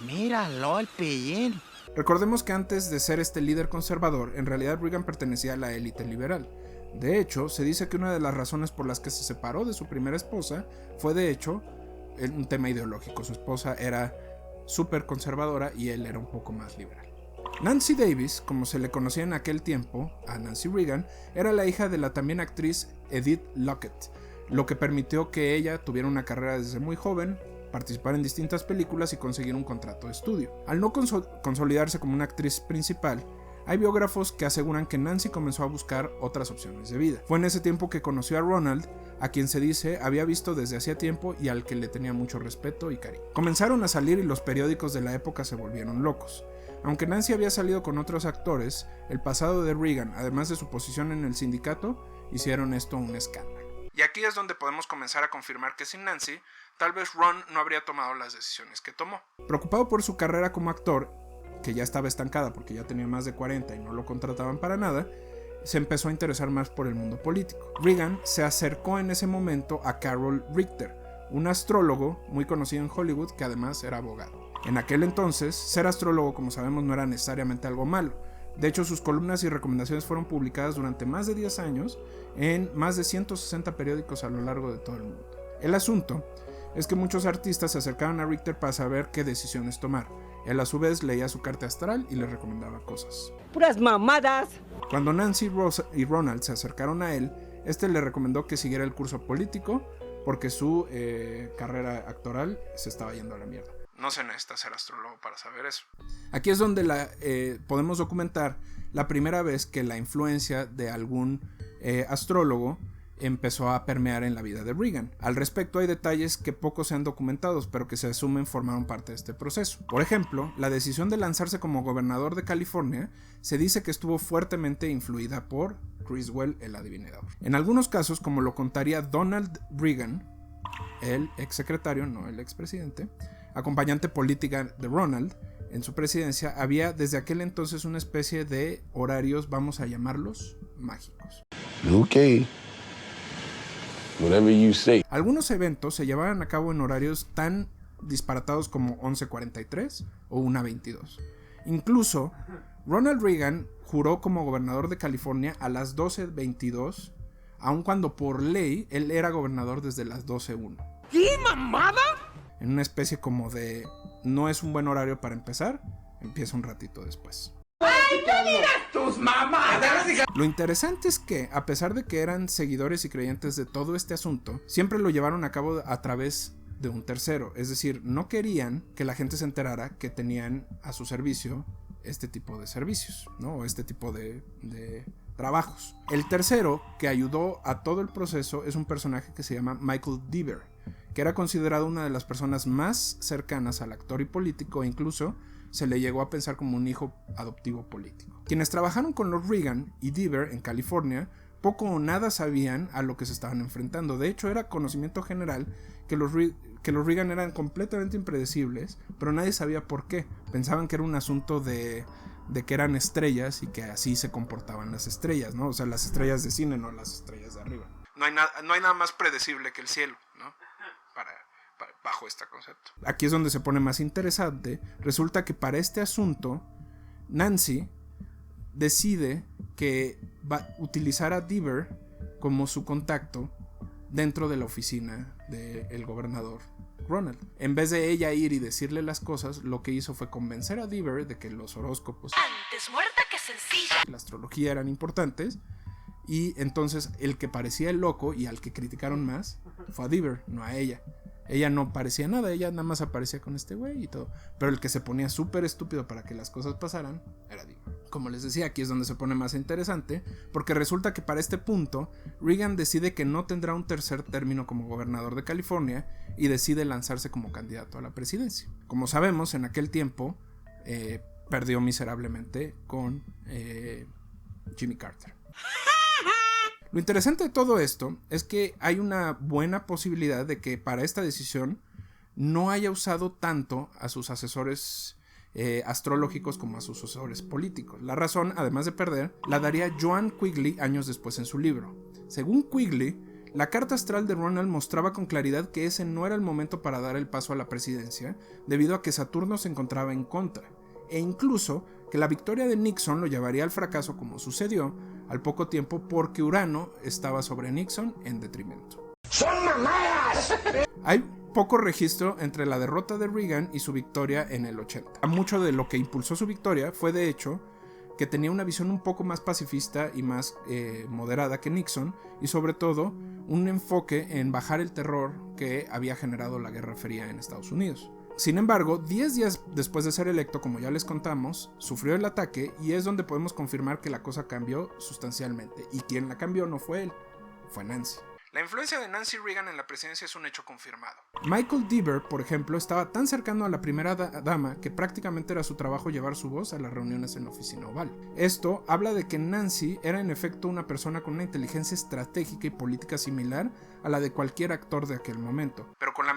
Míralo, el pellín. Recordemos que antes de ser este líder conservador, en realidad Reagan pertenecía a la élite liberal. De hecho, se dice que una de las razones por las que se separó de su primera esposa fue de hecho un tema ideológico. Su esposa era súper conservadora y él era un poco más liberal. Nancy Davis, como se le conocía en aquel tiempo a Nancy Reagan, era la hija de la también actriz Edith Lockett, lo que permitió que ella tuviera una carrera desde muy joven, participar en distintas películas y conseguir un contrato de estudio. Al no consolidarse como una actriz principal, Hay biógrafos que aseguran que Nancy comenzó a buscar otras opciones de vida. Fue en ese tiempo que conoció a Ronald, a quien se dice había visto desde hacía tiempo y al que le tenía mucho respeto y cariño. Comenzaron a salir y los periódicos de la época se volvieron locos. Aunque Nancy había salido con otros actores, el pasado de Reagan, además de su posición en el sindicato, hicieron esto un escándalo. Y aquí es donde podemos comenzar a confirmar que sin Nancy, tal vez Ron no habría tomado las decisiones que tomó. Preocupado por su carrera como actor, que ya estaba estancada porque ya tenía más de 40 y no lo contrataban para nada, se empezó a interesar más por el mundo político. Reagan se acercó en ese momento a Carol Richter, un astrólogo muy conocido en Hollywood que además era abogado. En aquel entonces, ser astrólogo, como sabemos, no era necesariamente algo malo. De hecho, sus columnas y recomendaciones fueron publicadas durante más de 10 años en más de 160 periódicos a lo largo de todo el mundo. El asunto es que muchos artistas se acercaban a Richter para saber qué decisiones tomar. Él a su vez leía su carta astral y le recomendaba cosas. ¡Puras mamadas! Cuando Nancy, Rosa y Ronald se acercaron a él, este le recomendó que siguiera el curso político porque su carrera actoral se estaba yendo a la mierda. No se necesita ser astrólogo para saber eso. Aquí es donde podemos documentar la primera vez que la influencia de algún astrólogo empezó a permear en la vida de Reagan. Al respecto hay detalles que poco se han documentado, pero que se asumen formaron parte de este proceso. Por ejemplo, la decisión de lanzarse como gobernador de California se dice que estuvo fuertemente influida por Criswell, el adivinador. En algunos casos, como lo contaría Donald Reagan, el exsecretario, no el expresidente, acompañante política de Ronald en su presidencia, había desde aquel entonces una especie de horarios, vamos a llamarlos, mágicos. Okay. Whatever you say. Algunos eventos se llevaban a cabo en horarios tan disparatados como 11:43 o 1:22. Incluso Ronald Reagan juró como gobernador de California a las 12:22, aun cuando por ley él era gobernador desde las 12:01. ¿Qué mamada? En una especie como de no es un buen horario para empezar, empieza un ratito después. ¡Ay, no digas tus mamadas! Lo interesante es que, a pesar de que eran seguidores y creyentes de todo este asunto, siempre lo llevaron a cabo a través de un tercero. Es decir, no querían que la gente se enterara que tenían a su servicio este tipo de servicios, ¿no? O este tipo de trabajos. El tercero que ayudó a todo el proceso es un personaje que se llama Michael Deaver, que era considerado una de las personas más cercanas al actor y político, e incluso se le llegó a pensar como un hijo adoptivo político. Quienes trabajaron con los Reagan y Deaver en California poco o nada sabían a lo que se estaban enfrentando. De hecho, era conocimiento general que los Reagan eran completamente impredecibles, pero nadie sabía por qué. Pensaban que era un asunto de que eran estrellas y que así se comportaban las estrellas, ¿no? O sea, las estrellas de cine, no las estrellas de arriba. No hay nada más predecible que el cielo, ¿no? Bajo este concepto. Aquí es donde se pone más interesante. Resulta que para este asunto, Nancy decide que va a utilizar a Deaver como su contacto dentro de la oficina del gobernador Ronald. En vez de ella ir y decirle las cosas, lo que hizo fue convencer a Deaver de que los horóscopos, antes muerta que sencilla, la astrología eran importantes. Y entonces el que parecía el loco y al que criticaron más fue a Deaver, no a ella. Ella no parecía nada, ella nada más aparecía con este güey y todo. Pero el que se ponía súper estúpido para que las cosas pasaran era Deaver. Como les decía, aquí es donde se pone más interesante, porque resulta que para este punto Reagan decide que no tendrá un tercer término como gobernador de California y decide lanzarse como candidato a la presidencia. Como sabemos, en aquel tiempo perdió miserablemente con Jimmy Carter. Lo interesante de todo esto es que hay una buena posibilidad de que para esta decisión no haya usado tanto a sus asesores astrológicos como a sus asesores políticos. La razón, además de perder, la daría Joan Quigley años después en su libro. Según Quigley, la carta astral de Ronald mostraba con claridad que ese no era el momento para dar el paso a la presidencia, debido a que Saturno se encontraba en contra, e incluso que la victoria de Nixon lo llevaría al fracaso, como sucedió al poco tiempo, porque Urano estaba sobre Nixon en detrimento. ¡Son mamadas! Hay poco registro entre la derrota de Reagan y su victoria en el 80. Mucho de lo que impulsó su victoria fue, de hecho, que tenía una visión un poco más pacifista y más moderada que Nixon, y sobre todo un enfoque en bajar el terror que había generado la Guerra Fría en Estados Unidos. Sin embargo, 10 días después de ser electo, como ya les contamos, sufrió el ataque y es donde podemos confirmar que la cosa cambió sustancialmente. Y quien la cambió no fue él, fue Nancy. La influencia de Nancy Reagan en la presidencia es un hecho confirmado. Michael Deaver, por ejemplo, estaba tan cercano a la primera dama que prácticamente era su trabajo llevar su voz a las reuniones en la oficina oval. Esto habla de que Nancy era en efecto una persona con una inteligencia estratégica y política similar a la de cualquier actor de aquel momento, pero con la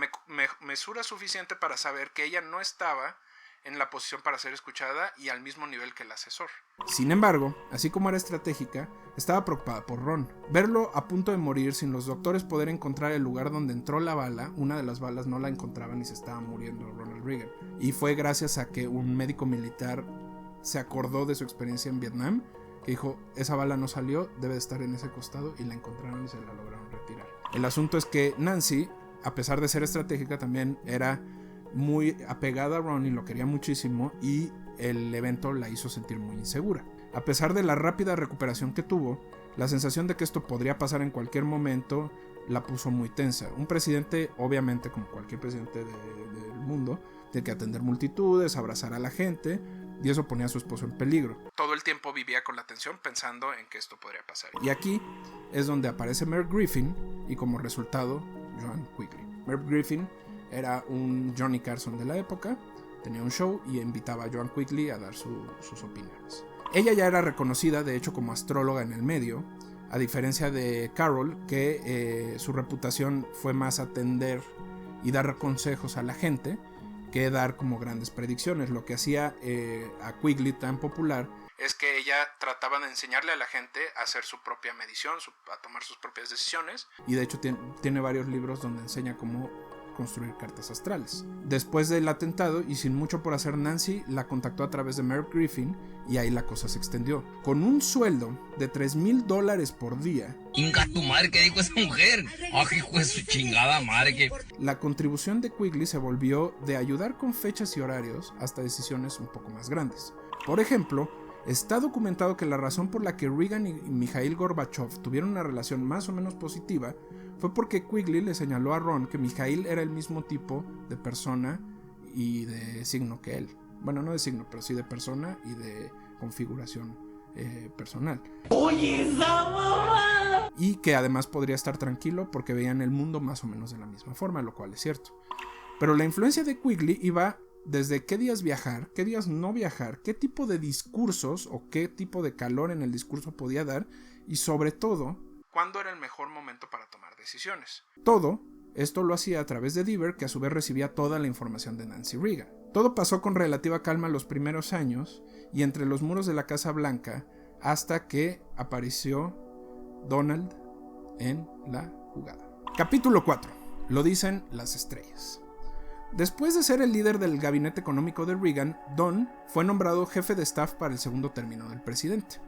mesura suficiente para saber que ella no estaba en la posición para ser escuchada y al mismo nivel que el asesor. Sin embargo, así como era estratégica, estaba preocupada por Ron. Verlo a punto de morir sin los doctores poder encontrar el lugar donde entró la bala, una de las balas no la encontraban y se estaba muriendo Ronald Reagan. Y fue gracias a que un médico militar se acordó de su experiencia en Vietnam, que dijo, esa bala no salió, debe de estar en ese costado, y la encontraron y se la lograron retirar. El asunto es que Nancy, a pesar de ser estratégica, también era muy apegada a Ron y lo quería muchísimo, y el evento la hizo sentir muy insegura. A pesar de la rápida recuperación que tuvo, la sensación de que esto podría pasar en cualquier momento la puso muy tensa. Un presidente, obviamente, como cualquier presidente del mundo, tiene que atender multitudes, abrazar a la gente, y eso ponía a su esposo en peligro. Todo el tiempo vivía con la tensión pensando en que esto podría pasar. Y aquí es donde aparece Merv Griffin y como resultado Joan Quigley. Merv Griffin era un Johnny Carson de la época, tenía un show y invitaba a Joan Quigley a dar sus opiniones. Ella ya era reconocida, de hecho, como astróloga en el medio, a diferencia de Carol, que su reputación fue más atender y dar consejos a la gente que dar como grandes predicciones. Lo que hacía a Quigley tan popular es que ella trataba de enseñarle a la gente a hacer su propia medición, a tomar sus propias decisiones, y de hecho tiene varios libros donde enseña cómo construir cartas astrales. Después del atentado y sin mucho por hacer, Nancy la contactó a través de Merv Griffin y ahí la cosa se extendió. Con un sueldo de $3,000 por día. Inga tu madre, ¿qué dijo esa mujer? ¡Ay, hijo de su chingada madre! Que... La contribución de Quigley se volvió de ayudar con fechas y horarios hasta decisiones un poco más grandes. Por ejemplo, está documentado que la razón por la que Reagan y Mikhail Gorbachev tuvieron una relación más o menos positiva fue porque Quigley le señaló a Ron que Mikhail era el mismo tipo de persona y de signo que él. Bueno, no de signo, pero sí de persona y de configuración personal. ¡Oye, esa mamá! Y que además podría estar tranquilo porque veían el mundo más o menos de la misma forma, lo cual es cierto. Pero la influencia de Quigley iba desde qué días viajar, qué días no viajar, qué tipo de discursos o qué tipo de calor en el discurso podía dar, y sobre todo, cuándo era el mejor momento para tomar decisiones. Todo esto lo hacía a través de Deaver, que a su vez recibía toda la información de Nancy Reagan. Todo pasó con relativa calma los primeros años y entre los muros de la Casa Blanca hasta que apareció Donald en la jugada. Capítulo 4. Lo dicen las estrellas. Después de ser el líder del gabinete económico de Reagan, Don fue nombrado jefe de staff para el segundo término del presidente.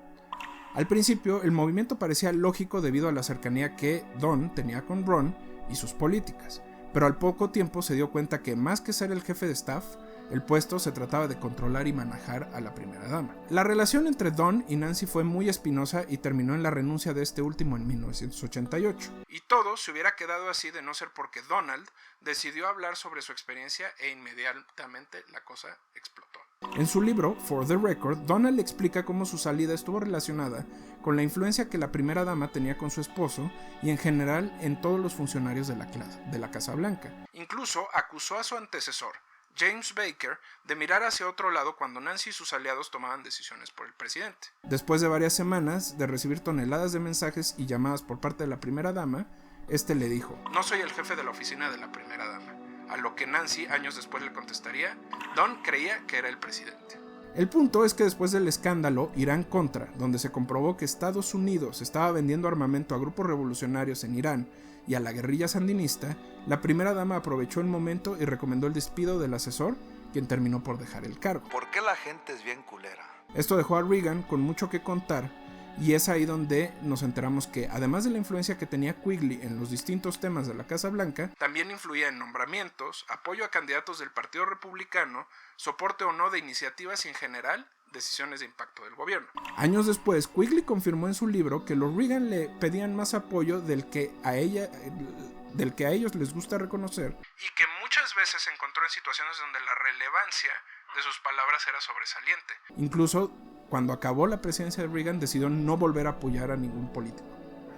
Al principio, el movimiento parecía lógico debido a la cercanía que Don tenía con Ron y sus políticas, pero al poco tiempo se dio cuenta que más que ser el jefe de staff, el puesto se trataba de controlar y manejar a la primera dama. La relación entre Don y Nancy fue muy espinosa y terminó en la renuncia de este último en 1988. Y todo se hubiera quedado así de no ser porque Donald decidió hablar sobre su experiencia e inmediatamente la cosa explotó. En su libro, For the Record, Donald explica cómo su salida estuvo relacionada con la influencia que la primera dama tenía con su esposo y en general en todos los funcionarios de la Casa Blanca. Incluso acusó a su antecesor, James Baker, de mirar hacia otro lado cuando Nancy y sus aliados tomaban decisiones por el presidente. Después de varias semanas de recibir toneladas de mensajes y llamadas por parte de la primera dama, este le dijo: "No soy el jefe de la oficina de la primera dama", a lo que Nancy años después le contestaría: "Don creía que era el presidente". El punto es que después del escándalo Irán-Contra, donde se comprobó que Estados Unidos estaba vendiendo armamento a grupos revolucionarios en Irán y a la guerrilla sandinista, la primera dama aprovechó el momento y recomendó el despido del asesor, quien terminó por dejar el cargo. ¿Por qué la gente es bien culera? Esto dejó a Reagan con mucho que contar, y es ahí donde nos enteramos que, además de la influencia que tenía Quigley en los distintos temas de la Casa Blanca, también influía en nombramientos, apoyo a candidatos del Partido Republicano, soporte o no de iniciativas y en general decisiones de impacto del gobierno. Años después, Quigley confirmó en su libro que los Reagan le pedían más apoyo del que a ellos les gusta reconocer y que muchas muchas veces se encontró en situaciones donde la relevancia de sus palabras era sobresaliente. Incluso cuando acabó la presidencia de Reagan decidió no volver a apoyar a ningún político.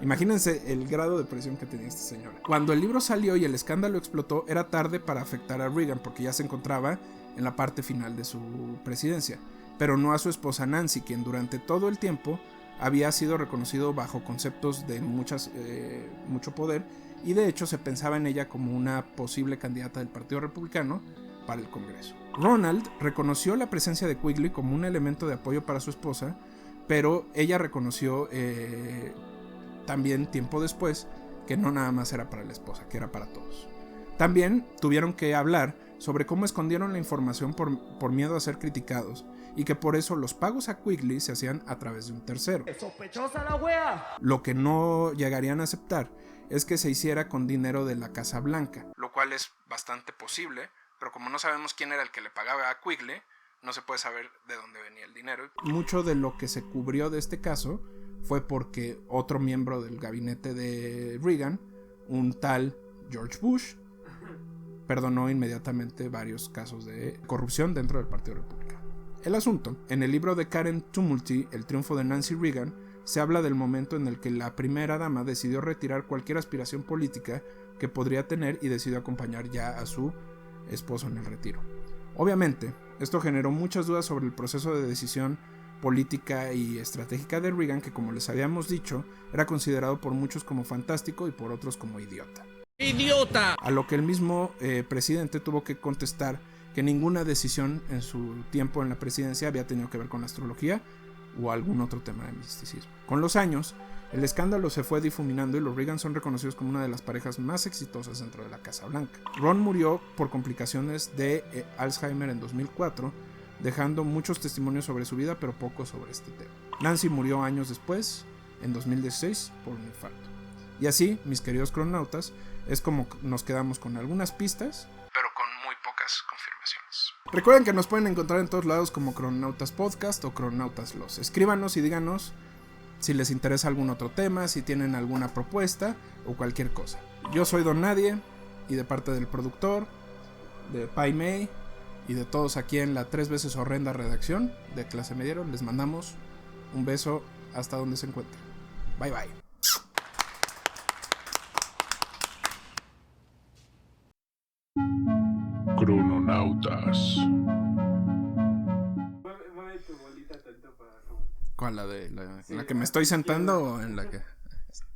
Imagínense el grado de presión que tenía esta señora. Cuando el libro salió y el escándalo explotó, era tarde para afectar a Reagan porque ya se encontraba en la parte final de su presidencia, pero no a su esposa Nancy, quien durante todo el tiempo había sido reconocido bajo conceptos de mucho poder, y de hecho se pensaba en ella como una posible candidata del Partido Republicano para el Congreso. Ronald reconoció la presencia de Quigley como un elemento de apoyo para su esposa, pero ella reconoció también tiempo después que no nada más era para la esposa, que era para todos. También tuvieron que hablar sobre cómo escondieron la información por miedo a ser criticados, y que por eso los pagos a Quigley se hacían a través de un tercero. ¡Sospechosa la wea! Lo que no llegarían a aceptar es que se hiciera con dinero de la Casa Blanca, lo cual es bastante posible, pero como no sabemos quién era el que le pagaba a Quigley, no se puede saber de dónde venía el dinero. Mucho de lo que se cubrió de este caso fue porque otro miembro del gabinete de Reagan, un tal George Bush, perdonó inmediatamente varios casos de corrupción dentro del Partido Republicano. El asunto, en el libro de Karen Tumulty, El triunfo de Nancy Reagan, se habla del momento en el que la primera dama decidió retirar cualquier aspiración política que podría tener y decidió acompañar ya a su esposo en el retiro. Obviamente, esto generó muchas dudas sobre el proceso de decisión política y estratégica de Reagan, que como les habíamos dicho, era considerado por muchos como fantástico y por otros como idiota. ¡Idiota! A lo que el mismo presidente tuvo que contestar que ninguna decisión en su tiempo en la presidencia había tenido que ver con la astrología o algún otro tema de misticismo. Con los años, el escándalo se fue difuminando y los Reagan son reconocidos como una de las parejas más exitosas dentro de la Casa Blanca. Ron murió por complicaciones de Alzheimer en 2004, dejando muchos testimonios sobre su vida, pero poco sobre este tema. Nancy murió años después, en 2016, por un infarto. Y así, mis queridos cronautas, es como nos quedamos con algunas pistas, pero con muy pocas confirmaciones. Recuerden que nos pueden encontrar en todos lados como Cronautas Podcast o Cronautas Los. Escríbanos y díganos si les interesa algún otro tema, si tienen alguna propuesta o cualquier cosa. Yo soy Don Nadie, y de parte del productor, de Pai Mei y de todos aquí en la 3 veces horrenda redacción de Clase Mediero, les mandamos un beso hasta donde se encuentren. Bye bye. Crononautas. ¿Cuál? ¿La que me estoy sentando o en la que...?